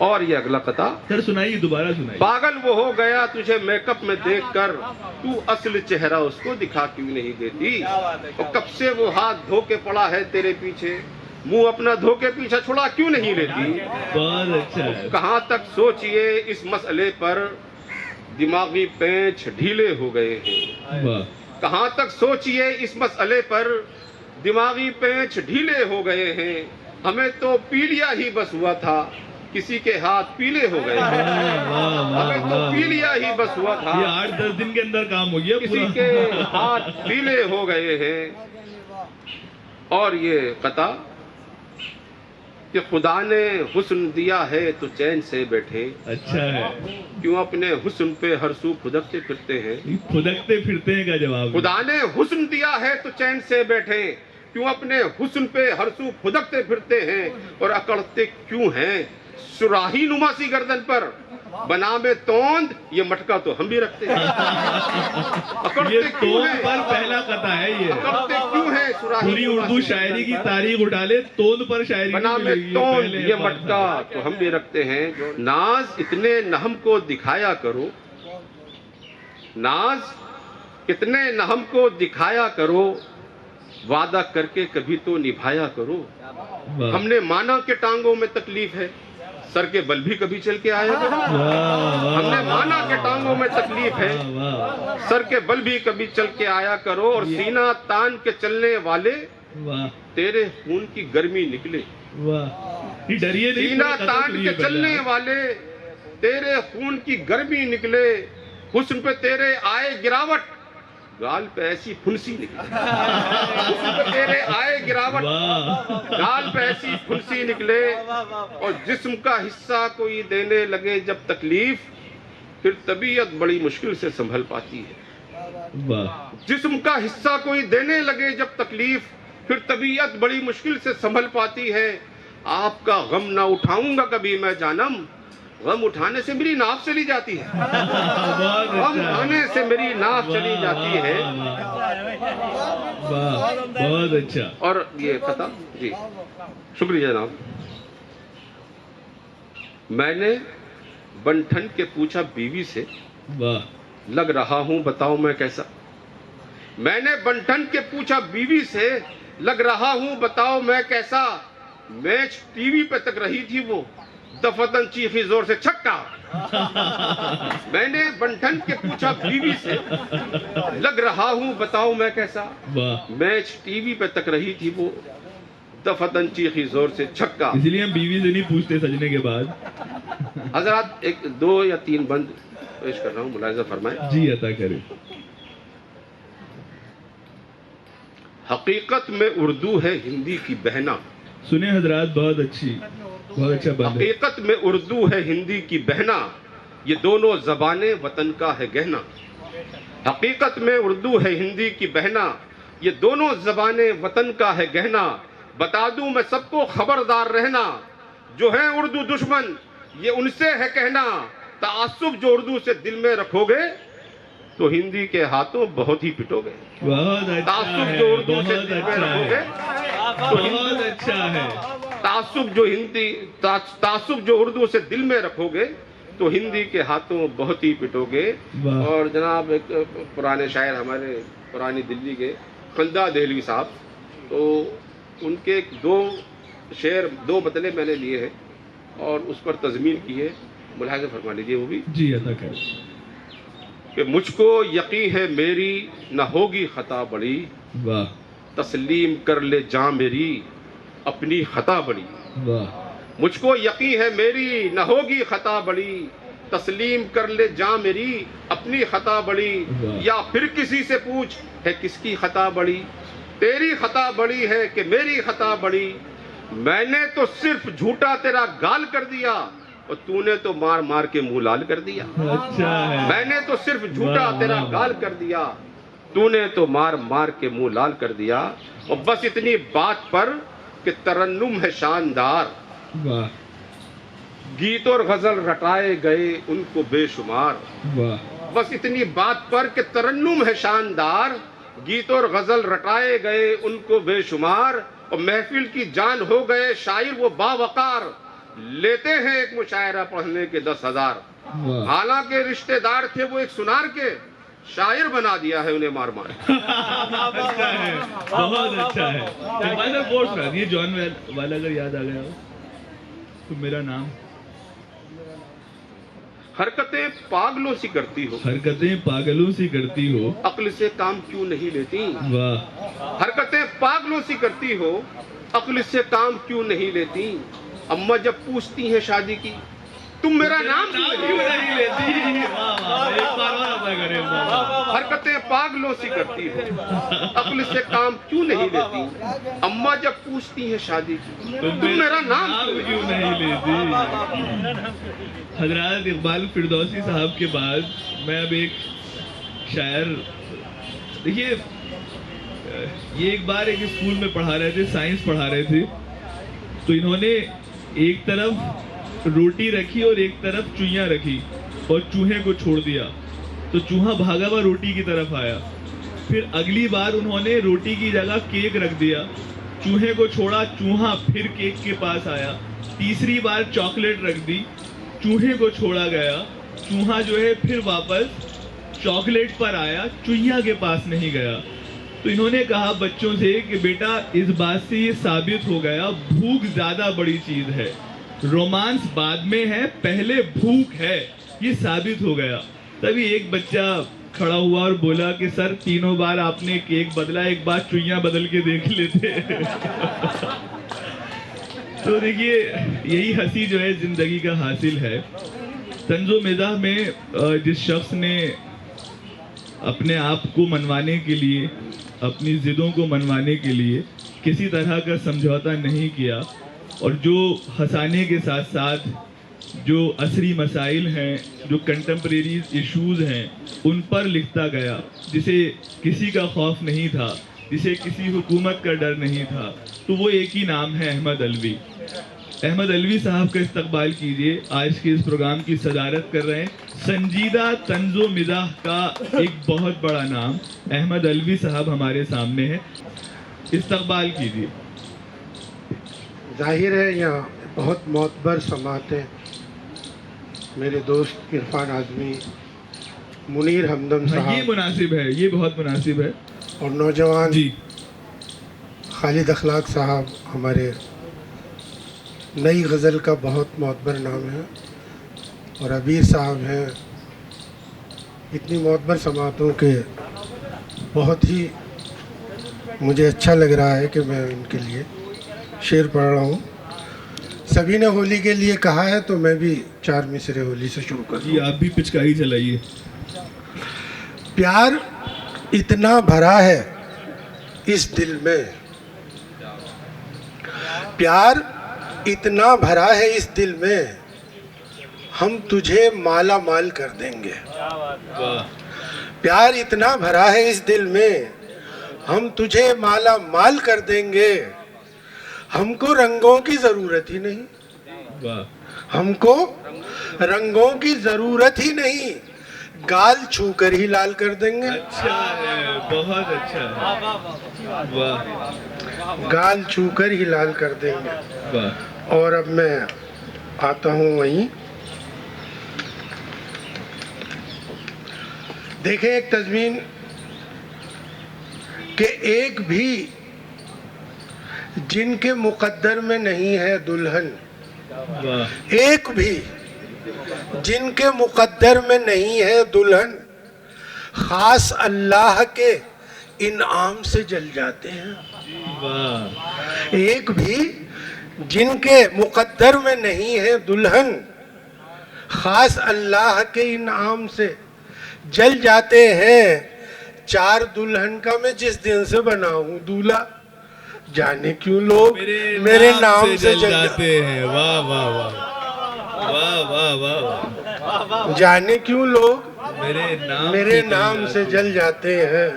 اور یہ اگلا قطع, سر سنائیے, دوبارہ سنائیے. پاگل وہ ہو گیا تجھے میک اپ میں دیکھ کر, تو اصل چہرہ اس کو دکھا کیوں نہیں دیتی. اور کب سے وہ ہاتھ دھو کے پڑا ہے تیرے پیچھے, منہ اپنا دھو کے پیچھا چھوڑا کیوں نہیں لیتی. بہت اچھا ہے. کہاں تک سوچئے اس مسئلے پر, دماغی پینچ ڈھیلے ہو گئے ہیں. واہ. کہاں تک سوچئے اس مسئلے پر, دماغی پینچ ڈھیلے ہو گئے ہیں. ہمیں تو پیلیا ہی بس ہوا تھا, کسی کے ہاتھ پیلے ہو گئے ہیں. ہمیں تو پیلیا ہی بس ہوا تھا, یہ 8-10 دن کے اندر کام ہو گیا کسی پورا. کے ہاتھ پیلے ہو گئے ہیں. اور یہ قطع کہ خدا نے حسن دیا ہے تو چین سے بیٹھے, اچھا ہے. کیوں اپنے حسن پہ ہر سو پھدکتے پھرتے ہیں. پھدکتے پھرتے ہیں کا جواب. خدا نے حسن دیا ہے تو چین سے بیٹھے, کیوں اپنے حسن پہ ہر سو پھدکتے پھرتے ہیں. اور اکڑتے کیوں ہیں سراہی نما سی گردن پر, بنا میں توند یہ مٹکا تو ہم بھی رکھتے ہیں. اکڑتے یہ کیوں توند ہیں, پر پہلا قطع ہے. یہ اکڑتے کیوں ہیں سراہی پوری نما اردو سی شاعری کی گردن پر, تاریخ اٹھا لے, توند پر شاعری بنا نہیں میں ملے گی. توند پہلے یہ بات مٹکا تو ہم بھی رکھتے ہیں. ناز اتنے نہم کو دکھایا کرو, ناز اتنے نہم کو دکھایا کرو, وعدہ کر کے کبھی تو نبھایا کرو. واہ. ہم نے مانا کہ ٹانگوں میں تکلیف ہے, سر کے بل بھی کبھی چل کے آیا کرو. ہم نے مانا کہ ٹانگوں میں تکلیف ہے, سر کے بل بھی کبھی چل کے آیا کرو. اور سینہ تان کے چلنے والے, تیرے خون کی گرمی نکلے. واہ. یہ ڈریے نہیں, سینہ تان کے چلنے والے, تیرے خون کی گرمی نکلے، حسن پہ تیرے آئے گراوٹ، گال پہ ایسی پھنسی نکلے، حسن پہ تیرے آئے گراوٹ، گال پہ ایسی پھنسی نکلے، اور جسم کا حصہ کوئی دینے لگے جب تکلیف، پھر طبیعت بڑی مشکل سے سنبھل پاتی ہے۔ جسم کا حصہ کوئی دینے لگے جب تکلیف، پھر طبیعت بڑی مشکل سے سنبھل پاتی ہے۔ آپ کا غم نہ اٹھاؤں گا کبھی میں جانم، غم اٹھانے سے میری ناف چلی جاتی ہے، غم اٹھانے سے میری ناف چلی جاتی ہے۔ بہت اچھا۔ اور یہ قطع جی شکریہ جناب۔ میں نے بن ٹھن کے پوچھا بیوی سے، لگ رہا ہوں بتاؤ میں کیسا۔ میں نے بن ٹھن کے پوچھا بیوی سے، لگ رہا ہوں بتاؤ میں کیسا۔ میچ ٹی وی پہ تک رہی تھی وہ، دفتن چیخی زور سے چھکا۔ میں نے بن ٹھن کے پوچھا بیوی سے، لگ رہا ہوں بتاؤ میں کیسا۔ میچ ٹی وی پہ تک رہی تھی وہ، دفتن چیخی زور سے چھکا۔ اسی لیے ہم بیوی سے نہیں پوچھتے سجنے کے بعد۔ حضرات ایک 2 یا 3 بند پیش کر رہا ہوں، ملاحظہ فرمائیں۔ جی عطا کرے۔ حقیقت میں اردو ہے ہندی کی بہنا، سنیں حضرات، بہت اچھا بند ہے۔ حقیقت میں اردو ہے ہندی کی بہنا، یہ دونوں زبانیں وطن کا ہے گہنا۔ حقیقت میں اردو ہے ہندی کی بہنا، یہ دونوں زبانیں وطن کا ہے گہنا۔ بتا دوں میں سب کو خبردار رہنا، جو ہیں اردو دشمن یہ ان سے ہے کہنا۔ تعصب جو اردو سے دل میں رکھو گے تو ہندی کے ہاتھوں بہت ہی پٹو گے۔ بہت اچھا تعصب ہے، جو اردو سے بہت دل میں اچھا رکھو ہے، گے بہت اچھا ہے۔ تعصب جو اردو سے دل میں رکھو گے تو ہندی کے ہاتھوں بہت ہی پٹو گے۔ اور جناب ایک پرانے شاعر ہمارے پرانی دلی کے خندہ دہلوی صاحب، تو ان کے 2 شعر 2 مطلب میں نے لیے ہیں اور اس پر تضمین کی ہے، ملاحظہ فرما لیجیے وہ بھی۔ جی عطا کرے۔ کہ مجھ کو یقین ہے میری نہ ہوگی خطا بڑی، واہ تسلیم کر لے جاں میری اپنی خطا بڑی۔ واہ، مجھ کو یقین ہے میری نہ ہوگی خطا بڑی، تسلیم کر لے جاں میری اپنی خطا بڑی۔ یا پھر کسی سے پوچھ ہے کس کی خطا بڑی، تیری خطا بڑی ہے کہ میری خطا بڑی۔ میں نے تو صرف جھوٹا تیرا گال کر دیا اور تو نے تو مار مار کے منہ لال کر دیا۔ اچھا ہے۔ میں نے تو صرف جھوٹا تیرا گال کر دیا، تو نے تو مار مار کے منہ لال کر دیا۔ اور بس اتنی بات پر کہ ترنم ہے شاندار، واہ گیت اور غزل رٹائے گئے ان کو بے شمار۔ واہ، بس اتنی بات پر کہ ترنم ہے شاندار، گیت اور غزل رٹائے گئے ان کو بے شمار۔ اور محفل کی جان ہو گئے شاعر وہ باوقار، لیتے ہیں ایک مشاعرہ پڑھنے کے 10,000۔ واہ، حالانکہ رشتہ دار تھے وہ ایک سنار کے، شاعر بنا دیا ہے انہیں مار مار۔ اچھا ہے، بہت اچھا ہے۔ بھائی صاحب وہ سنا دیے، جان والا اگر یاد آ گیا ہو تو میرا نام۔ حرکتیں پاگلوں سی کرتی ہو، حرکتیں پاگلوں سی کرتی ہو، عقل سے کام کیوں نہیں لیتی۔ واہ، حرکتیں پاگلوں سی کرتی ہو، عقل سے کام کیوں نہیں لیتی۔ اماں جب پوچھتی ہیں شادی کی، تم میرا نام کیوں کیوں نہیں نہیں لیتی؟ واہ واہ، ایک بار اور ادا کریں۔ حرکتیں پاگلوں سی کرتی ہو، عقل سے کام کیوں نہیں لیتی۔ اماں جب پوچھتی ہیں شادی کی، تم میرا نام کیوں نہیں لیتی؟ حضرات اقبال فردوسی صاحب کے بعد میں اب ایک شاعر، دیکھیے یہ ایک بار ایک اسکول میں پڑھا رہے تھے، سائنس پڑھا رہے تھے، تو انہوں نے ایک طرف روٹی رکھی اور ایک طرف چوہیاں رکھی اور چوہے کو چھوڑ دیا، تو چوہا بھاگا ہوا روٹی کی طرف آیا۔ پھر اگلی بار انہوں نے روٹی کی جگہ کیک رکھ دیا، چوہے کو چھوڑا، چوہا پھر کیک کے پاس آیا۔ تیسری بار چاکلیٹ رکھ دی، چوہے کو چھوڑا گیا، چوہا جو ہے پھر واپس چاکلیٹ پر آیا، چوہیا کے پاس نہیں گیا۔ تو انہوں نے کہا بچوں سے کہ بیٹا اس بات سے یہ ثابت ہو گیا بھوک زیادہ بڑی چیز ہے، رومانس بعد میں ہے، پہلے بھوک ہے، یہ ثابت ہو گیا۔ تبھی ایک بچہ کھڑا ہوا اور بولا کہ سر 3 بار آپ نے کیک بدلا، ایک بار چوہیاں بدل کے دیکھ لیتے۔ تو دیکھیے یہی ہنسی جو ہے زندگی کا حاصل ہے۔ طنز و مزاح میں جس شخص نے اپنے آپ کو منوانے کے لیے، اپنی ضدوں کو منوانے کے لیے کسی طرح کا سمجھوتا نہیں کیا، اور جو ہنسانے کے ساتھ ساتھ جو عصری مسائل ہیں، جو کنٹمپریری ایشوز ہیں، ان پر لکھتا گیا، جسے کسی کا خوف نہیں تھا، جسے کسی حکومت کا ڈر نہیں تھا، تو وہ ایک ہی نام ہے احمد علوی۔ احمد علوی صاحب کا استقبال کیجئے۔ آج کے اس پروگرام کی صدارت کر رہے ہیں سنجیدہ طنز و مزاح کا ایک بہت بڑا نام احمد علوی صاحب ہمارے سامنے ہے، استقبال کیجئے۔ ظاہر ہے یہاں بہت معتبر سماعت ہیں، میرے دوست عرفان اعظمی، منیر ہمدم یہ صاحب مناسب ہے، یہ بہت مناسب ہے اور نوجوان جی۔ خالد اخلاق صاحب ہمارے نئی غزل کا بہت معتبر نام ہے، اور عبیر صاحب ہیں۔ اتنی معتبر سماعتوں کے بہت ہی مجھے اچھا لگ رہا ہے کہ میں ان کے لیے شعر پڑھ رہا ہوں۔ سبھی نے ہولی کے لیے کہا ہے تو میں بھی 4 مصرے ہولی سے شروع کروں۔ جی آپ بھی پچکاری چلائیے۔ پیار اتنا بھرا ہے اس دل میں، پیار اتنا بھرا ہے اس دل میں، ہم تجھے مالا مال کر دیں گے۔ پیار اتنا بھرا ہے اس دل میں، ہم تجھے مالا مال کر دیں گے۔ ہم کو رنگوں کی ضرورت ہی نہیں، ہم کو رنگوں کی ضرورت ہی نہیں، گال چھو کر ہی لال کر دیں گے۔ اچھا ہے، بہت اچھا ہے، واہ گال چھو کر ہی لال کر دیں گے۔ واہ۔ اور اب میں آتا ہوں وہیں، دیکھیں ایک تضمین کہ ایک بھی جن کے مقدر میں نہیں ہے دلہن، ایک بھی جن کے مقدر میں نہیں ہے دلہن، خاص اللہ کے انعام سے جل جاتے ہیں۔ ایک بھی جن کے مقدر میں نہیں ہے دلہن، خاص اللہ کے انعام سے جل جاتے ہیں۔ 4 دلہن کا میں جس دن سے بنا ہوں دولہا، جانے کیوں لوگ میرے نام سے جل جاتے ہیں۔ واہ واہ واہ واہ واہ واہ۔ جانے کیوں لوگ میرے نام سے جل جاتے ہیں۔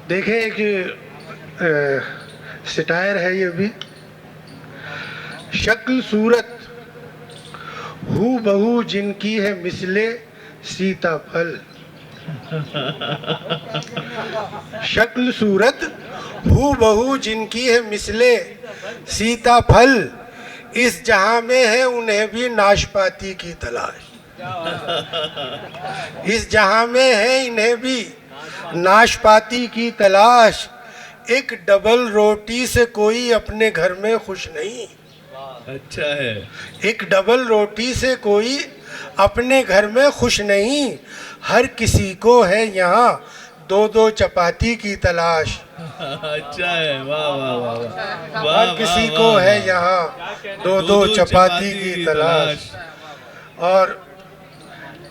دیکھیں ایک سٹائر ہے یہ بھی، شکل صورت ہو بہو جن کی ہے مثل سیتا پھل، شکل صورت ہو بہو جن کی ہے مثل سیتا پھل، اس جہاں میں ہے انہیں بھی ناشپاتی کی تلاش، اس جہاں میں ہے انہیں بھی ناشپاتی کی تلاش، ایک ڈبل روٹی سے کوئی اپنے گھر میں خوش نہیں۔ اچھا ہے، ایک ڈبل روٹی سے کوئی اپنے گھر میں خوش نہیں، ہر کسی کو ہے یہاں 2 چپاتی کی تلاش۔ اچھا ہے، واہ واہ واہ۔ ہر کسی کو ہے یہاں 2 چپاتی کی تلاش۔ اور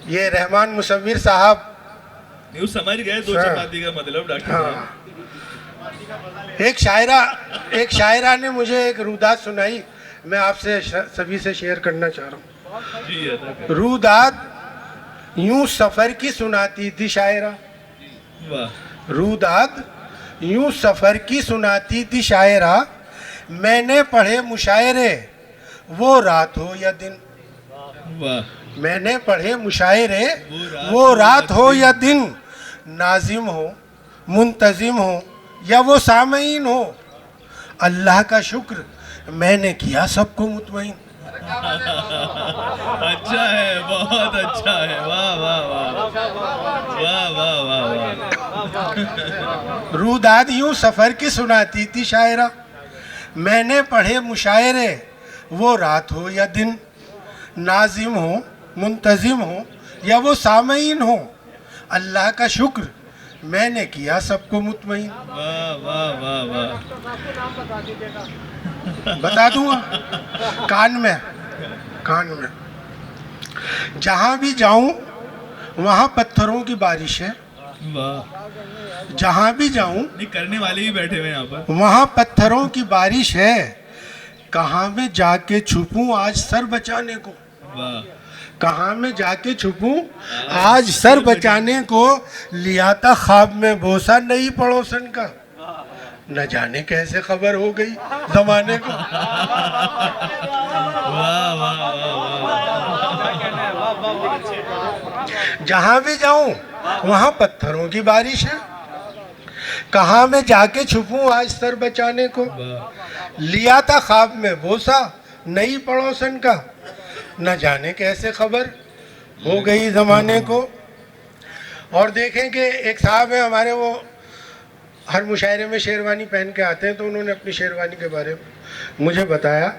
یہ رحمان مصور صاحب یہ سمجھ گئے 2 چپاتی کا مطلب ڈاکٹر صاحب۔ ایک شاعرہ نے مجھے ایک روداد سنائی، میں آپ سے سبھی سے شیئر کرنا چاہ رہا ہوں۔ جی ادا کر۔ روداد یوں سفر کی سناتی تھی شاعرہ، واہ روداد یوں سفر کی سناتی تھی شاعرہ، میں نے پڑھے مشاعرے وہ رات ہو یا دن، واہ۔ میں نے پڑھے مشاعرے وہ رات ہو یا دن، ناظم ہو منتظم ہو یا وہ سامعین ہو، اللہ کا شکر میں نے کیا سب کو مطمئن۔ اچھا ہے، بہت اچھا ہے، واہ واہ واہ واہ واہ واہ واہ۔ روداد یوں سفر کی سناتی تھی شاعرہ، میں نے پڑھے مشاعرے وہ رات ہو یا دن، ناظم ہو منتظم ہو یا وہ سامعین ہو، اللہ کا شکر میں نے کیا سب کو مطمئن۔ واہ واہ واہ واہ۔ بتا دوں گا کان میں جہاں بھی جاؤں وہاں پتھروں کی بارش ہے. واہ. جہاں بھی جاؤں نہیں کرنے والے بھی بیٹھے ہوئے ہیں یہاں پر. وہاں پتھروں کی بارش ہے. کہاں میں جا کے چھپوں آج سر بچانے کو. واہ. کہاں میں جا کے چھپوں آج سر بچانے کو. لیا تھا خواب میں بوسا نئی پڑوسن کا. نہ جانے کیسے خبر ہو گئی زمانے کو. واہ واہ واہ. جہاں بھی جاؤں وہاں پتھروں کی بارش ہے. کہاں میں جا کے چھپوں آج سر بچانے کو. لیا تھا خواب میں بوسا نئی پڑوسن کا. نہ جانے کیسے خبر ہو گئی زمانے کو. اور دیکھیں کہ ایک صاحب ہیں ہمارے, وہ ہر مشاعرے میں شیروانی پہن کے آتے ہیں, تو انہوں نے اپنی شیروانی کے بارے میں مجھے بتایا.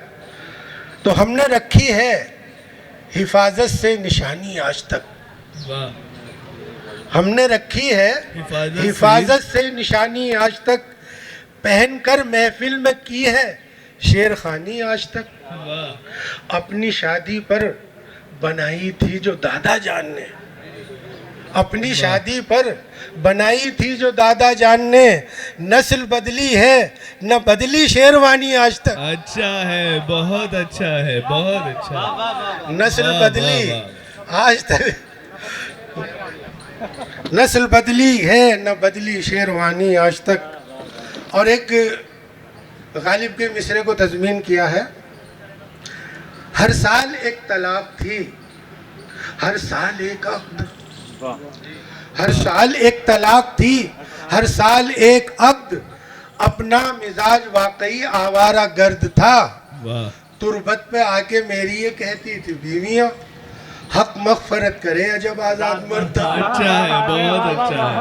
تو ہم نے رکھی ہے حفاظت سے نشانی آج تک. واہ. ہم نے رکھی ہے حفاظت سے نشانی آج تک. پہن کر محفل میں کی ہے شیر خوانی آج تک. واہ. اپنی شادی پر بنائی تھی جو دادا جان نے. اپنی شادی پر بنائی تھی جو دادا جان نے. نسل بدلی ہے نہ بدلی شیروانی آج تک. اچھا ہے, بہت اچھا ہے, بہت اچھا. نسل واہ، بدلی واہ، آج تک. نسل بدلی ہے نہ بدلی شیروانی آج تک. اور ایک غالب کے مصرے کو تضمین کیا ہے. ہر سال ایک طلاق تھی, ہر سال ایک عقد. ہر سال ایک طلاق تھی, ہر سال ایک عقد. اپنا مزاج واقعی آوارہ گرد تھا. واہ. تربت پہ آ کے میری یہ کہتی تھی بیویاں حق مغفرت کرے عجب آزاد مرد تھا. اچھا ہے, بہت اچھا ہے,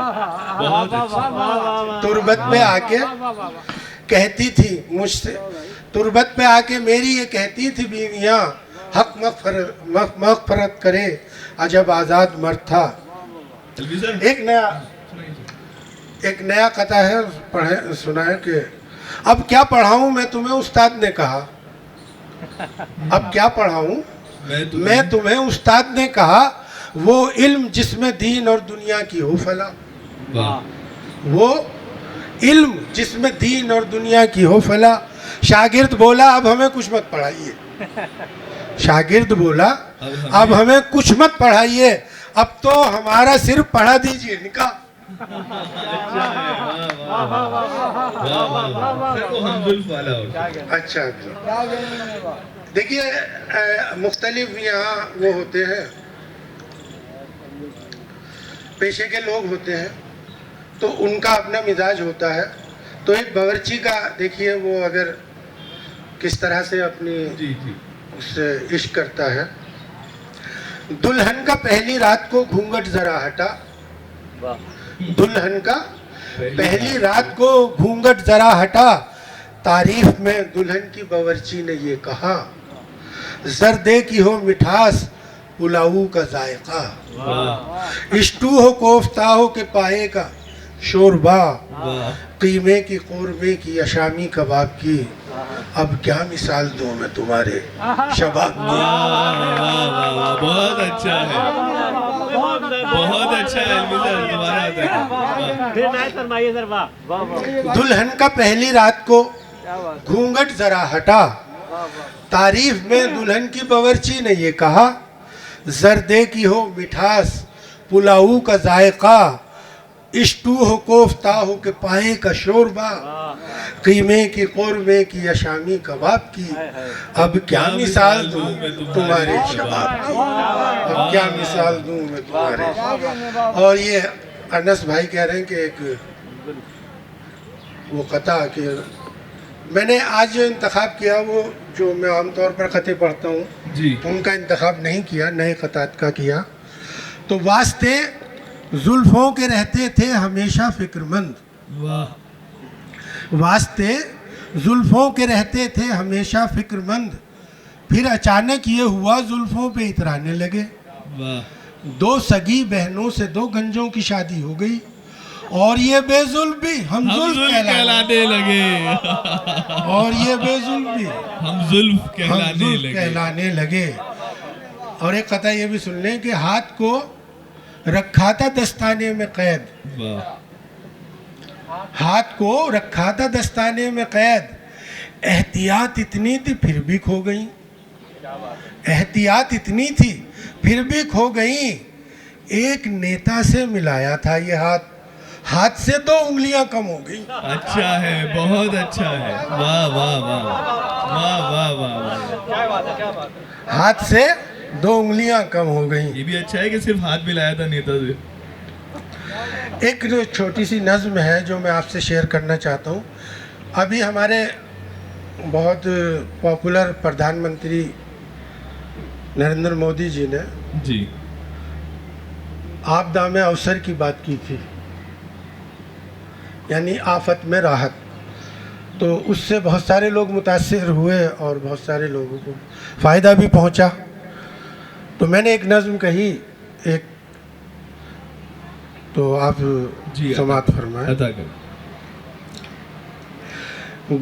بہت اچھا. تربت پہ آ کے کہتی تھی مجھ سے, تربت پہ آ کے میری یہ کہتی تھی بیویاں حق مغفرت کرے عجب آزاد مرد تھا. ایک نیا قطعہ ہے, پڑھیں سنائیں کہ اب کیا پڑھاؤں میں تمہیں استاد نے کہا. اب کیا پڑھاؤں میں تمہیں استاد نے کہا. وہ علم جس میں دین اور دنیا کی ہو فلا. وہ علم جس میں دین اور دنیا کی ہو فلا. شاگرد بولا اب ہمیں کچھ مت پڑھائیے. شاگرد بولا اب ہمیں کچھ مت پڑھائیے, اب تو ہمارا صرف پڑھا دیجئے نکاح. اچھا دیکھیے مختلف یہاں وہ ہوتے ہیں, پیشے کے لوگ ہوتے ہیں, تو ان کا اپنا مزاج ہوتا ہے. تو ایک باورچی کا دیکھیے وہ اگر کس طرح سے اپنی اس سے عشق کرتا ہے. دلہن کا پہلی رات کو گھونگھٹ ذرا ہٹا. دلہن کا پہلی رات کو گھونگھٹ ذرا ہٹا. تعریف میں دلہن کی باورچی نے یہ کہا, زردے کی ہو مٹھاس پلاؤ کا ذائقہ. اشٹو ہو کوفتہ ہو کے پائے کا شوربا. قیمے کی قورمے کی اشامی کباب کی. اب کیا مثال دوں میں تمہارے شباب کی. بہت اچھا ہے, بہت اچھا ہے. دلہن کا پہلی رات کو گھونگھٹ ذرا ہٹا. تعریف میں دلہن کی باورچی نے یہ کہا, زردے کی ہو مٹھاس پلاؤ کا ذائقہ. اشٹو ہو کوفتہ ہو کے پائے کا شوربا. قیمے کی قورمے کی اشامی کباب کی. اب کیا مثال دوں تمہارے شباب کی. اب کیا مثال دوں میں تمہارے. اور یہ انس بھائی کہہ رہے ہیں کہ ایک وہ قطع کہ میں نے آج جو انتخاب کیا وہ جو میں عام طور پر خطے پڑھتا ہوں ان کا انتخاب نہیں کیا, نئے قطعات کا کیا. تو واسطے زلفوں کے رہتے تھے ہمیشہ فکر مند. واسطے زلفوں کے رہتے تھے ہمیشہ فکر مند. پھر اچانک یہ ہوا زلفوں پہ اترانے لگے. دو سگی بہنوں سے دو گنجوں کی شادی ہو گئی, اور یہ بے زلف بھی ہم زلف کہلانے لگے. اور یہ بے زلف بھی ہم زلف کہلانے لگے. اور ایک قطع یہ بھی سن لیں کہ ہاتھ کو رکھا تھا دستانے میں قید, ہاتھ کو رکھا تھا دستانے میں قید, احتیاط اتنی تھی پھر بھی کھو گئیں, احتیاط اتنی تھی پھر بھی کھو گئیں. ایک نیتا سے ملایا تھا یہ ہاتھ, ہاتھ سے 2 انگلیاں کم ہو گئیں. اچھا ہے, بہت اچھا ہے, واہ واہ واہ واہ واہ واہ واہ. ہاتھ سے 2 انگلیاں کم ہو گئیں. یہ بھی اچھا ہے کہ صرف ہاتھ ملایا تھا نیتا سے. ایک جو چھوٹی سی نظم ہے جو میں آپ سے شیئر کرنا چاہتا ہوں. ابھی ہمارے بہت پاپولر پردھان منتری نریندر مودی جی نے جی آپدا میں اوسر کی بات کی تھی, یعنی آفت میں راحت. تو اس سے بہت سارے لوگ متاثر ہوئے اور بہت سارے لوگوں کو فائدہ بھی پہنچا. تو میں نے ایک نظم کہی, ایک تو آپ جی سماعت فرمائیں. عطا کر.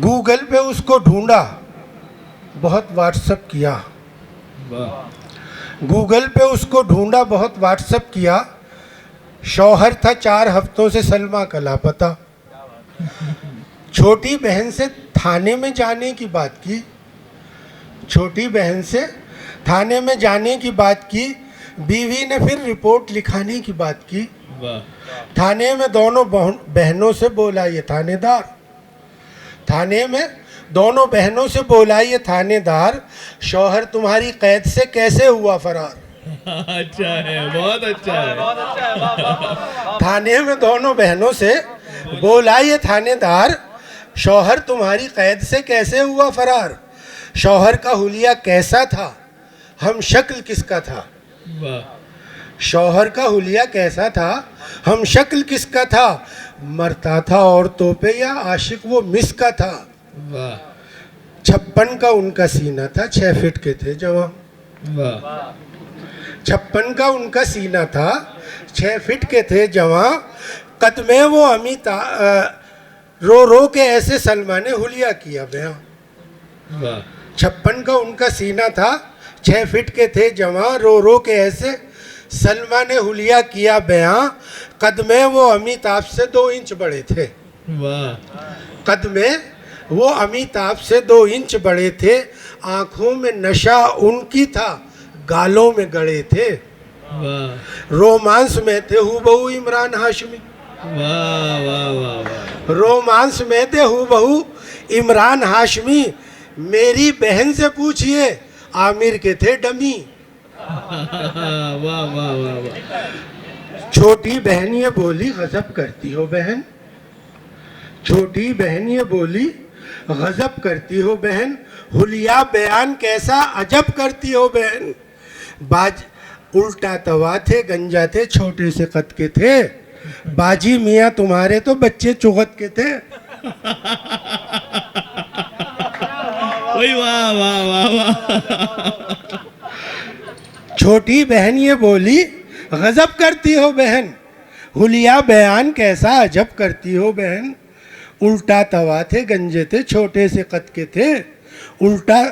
گوگل پہ اس کو ڈھونڈا, بہت واٹس اپ کیا. واہ. گوگل پہ اس کو ڈھونڈا, بہت واٹس اپ کیا. شوہر تھا 4 ہفتوں سے سلمیٰ کا لاپتہ. چھوٹی بہن سے تھانے میں جانے کی بات کی, چھوٹی بہن سے تھانے میں جانے کی بات کی. بیوی نے پھر رپورٹ لکھانے کی بات کی. واہ. تھانے میں دونوں بہنوں سے بولا یہ تھانے دار, تھانے میں دونوں بہنوں سے بولا یہ تھانے دار, شوہر تمہاری قید سے کیسے ہوا فرار. اچھا ہے, بہت اچھا ہے. تھانے میں دونوں بہنوں سے بولا یہ تھانے دار, شوہر تمہاری قید سے کیسے ہوا فرار. شوہر کا حلیہ کیسا تھا, ہم شکل کس کا تھا. واہ. شوہر کا حلیہ کیسا تھا, ہم شکل کس کا تھا. مرتا تھا عورتوں پہ یا عاشق وہ مس کا تھا. واہ 56 کا ان کا سینہ تھا, 6 فٹ کے تھے جوان. واہ. 56 کا ان کا سینہ تھا, 6 فٹ کے تھے جوان. قدمے وہ امیتا رو رو کے ایسے سلمہ نے حلیہ کیا بیاں. واہ. 56 کا ان کا سینہ تھا, 6 فٹ کے تھے جوان. رو رو کے ایسے سلمہ نے حلیہ کیا بیاں. قدمے وہ امیتابھ سے 2 انچ بڑے تھے. واہ. قدمے وہ امیتابھ سے 2 انچ بڑے تھے. آنکھوں میں نشہ ان کی تھا, گالوں میں گڑے تھے. واہ. رومانس میں تھے ہو بہو عمران ہاشمی. واہ واہ واہ واہ. رومانس میں تھے ہو بہو عمران ہاشمی. میری بہن سے پوچھئے عامر کے تھے ڈمی. واہ واہ واہ واہ. چھوٹی بہن یہ بولی غضب کرتی ہو بہن, چھوٹی بہن یہ بولی غضب کرتی ہو بہن. حلیہ بیان کیسا عجب کرتی ہو بہن. باج الٹا توا تھے, گنجا تھے, چھوٹے سے قد کے تھے. باجی میاں تمہارے تو بچے چغت کے تھے. واہ واہ واہ واہ. چھوٹی بہن یہ بولی غضب کرتی ہو بہن. حلیہ بیان کیسا عجب کرتی ہو بہن. الٹا توا تھے, گنجے تھے, چھوٹے سے قد کے تھے. الٹا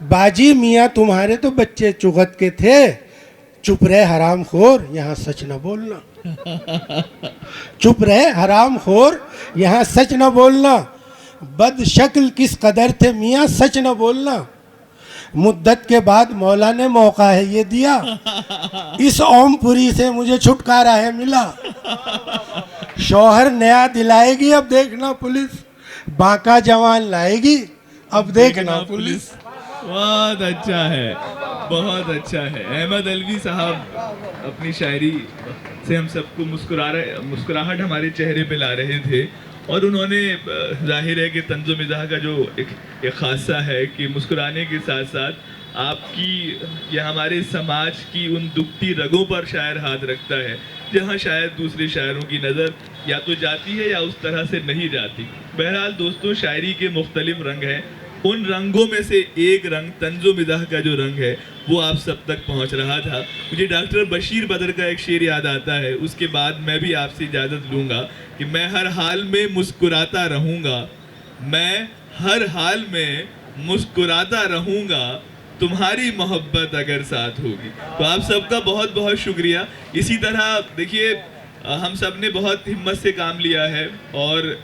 باجی میاں تمہارے تو بچے چغت کے تھے. چپ رہے حرام خور, یہاں سچ نہ بولنا. چپ رہے حرام خور, یہاں سچ نہ بولنا. بد شکل کس قدر تھے میاں, سچ نہ بولنا. مدت کے بعد مولا نے موقع ہے یہ دیا, اس اوم پوری سے مجھے چھٹکارا ہے ملا. شوہر نیا دلائے گی اب دیکھنا پولیس, باقا جوان لائے گی اب دیکھنا پولیس. بہت اچھا ہے, بہت اچھا ہے. احمد الوی صاحب اپنی شاعری سے ہم سب کو مسکراہٹ ہمارے چہرے پہ لا رہے تھے, اور انہوں نے ظاہر ہے کہ طنز و مزاح کا جو ایک خاصہ ہے کہ مسکرانے کے ساتھ ساتھ آپ کی یا ہمارے سماج کی ان دکھتی رگوں پر شاعر ہاتھ رکھتا ہے, جہاں شاید دوسرے شاعروں کی نظر یا تو جاتی ہے یا اس طرح سے نہیں جاتی. بہرحال دوستوں, شاعری کے مختلف رنگ ہیں. ان رنگوں میں سے ایک رنگ طنز و مزاح کا جو رنگ ہے وہ آپ سب تک پہنچ رہا تھا. مجھے ڈاکٹر بشیر بدر کا ایک شعر یاد آتا ہے, اس کے بعد میں بھی آپ سے اجازت لوں گا کہ میں ہر حال میں مسکراتا رہوں گا, میں ہر حال میں مسکراتا رہوں گا, تمہاری محبت اگر ساتھ ہوگی. تو آپ سب کا بہت بہت شکریہ. اسی طرح دیکھیے ہم سب نے بہت ہمت سے کام لیا ہے اور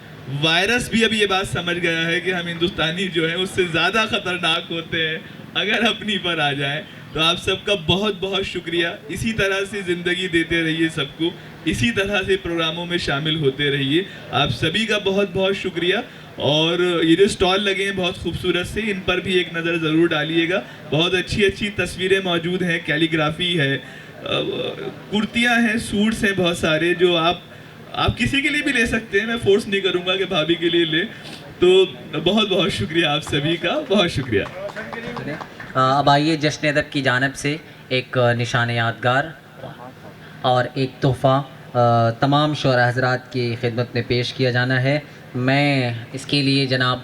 وائرس بھی اب یہ بات سمجھ گیا ہے کہ ہم ہندوستانی جو ہیں اس سے زیادہ خطرناک ہوتے ہیں اگر اپنی پر آ جائیں. تو آپ سب کا بہت بہت شکریہ. اسی طرح سے زندگی دیتے رہیے سب کو, اسی طرح سے پروگراموں میں شامل ہوتے رہیے. آپ سبھی کا بہت بہت شکریہ. اور یہ جو سٹال لگے ہیں بہت خوبصورت سے, ان پر بھی ایک نظر ضرور ڈالیے گا. بہت اچھی اچھی تصویریں موجود ہیں, کیلیگرافی ہے, کرتیاں ہیں, سوٹس ہیں بہت سارے جو آپ کسی کے لیے بھی لے سکتے ہیں. میں فورس نہیں کروں گا کہ بھابھی کے لیے لے. تو بہت بہت شکریہ آپ سبھی کا, بہت شکریہ. اب آئیے جشن ادب کی جانب سے ایک نشان یادگار اور ایک تحفہ تمام شعراء حضرات کی خدمت میں پیش کیا جانا ہے. میں اس کے لیے جناب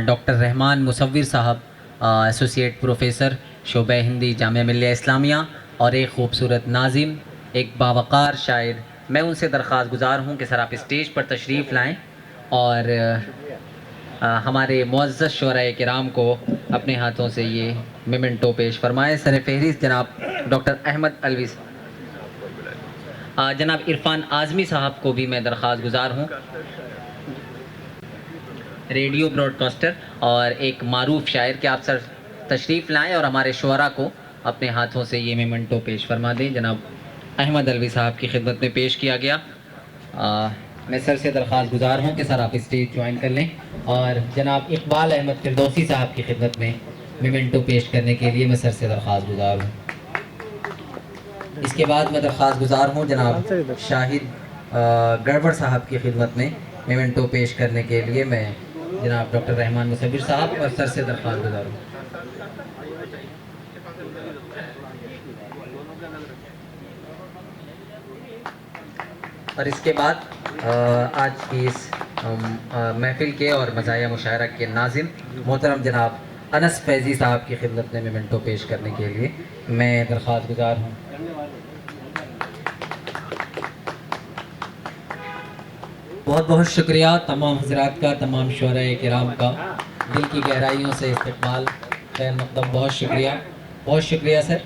ڈاکٹر رحمان مصور صاحب, ایسوسیٹ پروفیسر شعبہ ہندی جامعہ ملیہ اسلامیہ اور ایک خوبصورت ناظم, ایک باوقار شاعر, میں ان سے درخواست گزار ہوں کہ سر آپ اسٹیج پر تشریف لائیں اور ہمارے معزز شعراء کرام کو اپنے ہاتھوں سے یہ میمنٹو پیش فرمائیں. سر فہرست جناب ڈاکٹر احمد الوی, جناب عرفان اعظمی صاحب کو بھی میں درخواست گزار ہوں, ریڈیو براڈ کاسٹر اور ایک معروف شاعر, کہ آپ سر تشریف لائیں اور ہمارے شعراء کو اپنے ہاتھوں سے یہ میمنٹو پیش فرما دیں. جناب احمد الوی صاحب کی خدمت میں پیش کیا گیا. میں سر سے درخواست گزار ہوں کہ سر آپ اسٹیج جوائن کر لیں اور جناب اقبال احمد فردوسی صاحب کی خدمت میں میمنٹو پیش کرنے کے لیے میں سر سے درخواست گزار ہوں. اس کے بعد میں درخواست گزار ہوں جناب شاہد گڑبڑ صاحب کی خدمت میں میمنٹو پیش کرنے کے لیے میں جناب ڈاکٹر رحمان مصور صاحب اور سر سے درخواست گزار ہوں. اور اس کے بعد آج کی اس محفل کے اور مزاحیہ مشاعرہ کے ناظم محترم جناب انس فیضی صاحب کی خدمت میں میمنٹو پیش کرنے کے لیے میں درخواست گزار ہوں. بہت بہت شکریہ تمام حضرات کا, تمام شعراء کرام کا دل کی گہرائیوں سے استقبال, خیر مقدم, بہت شکریہ, بہت شکریہ سر.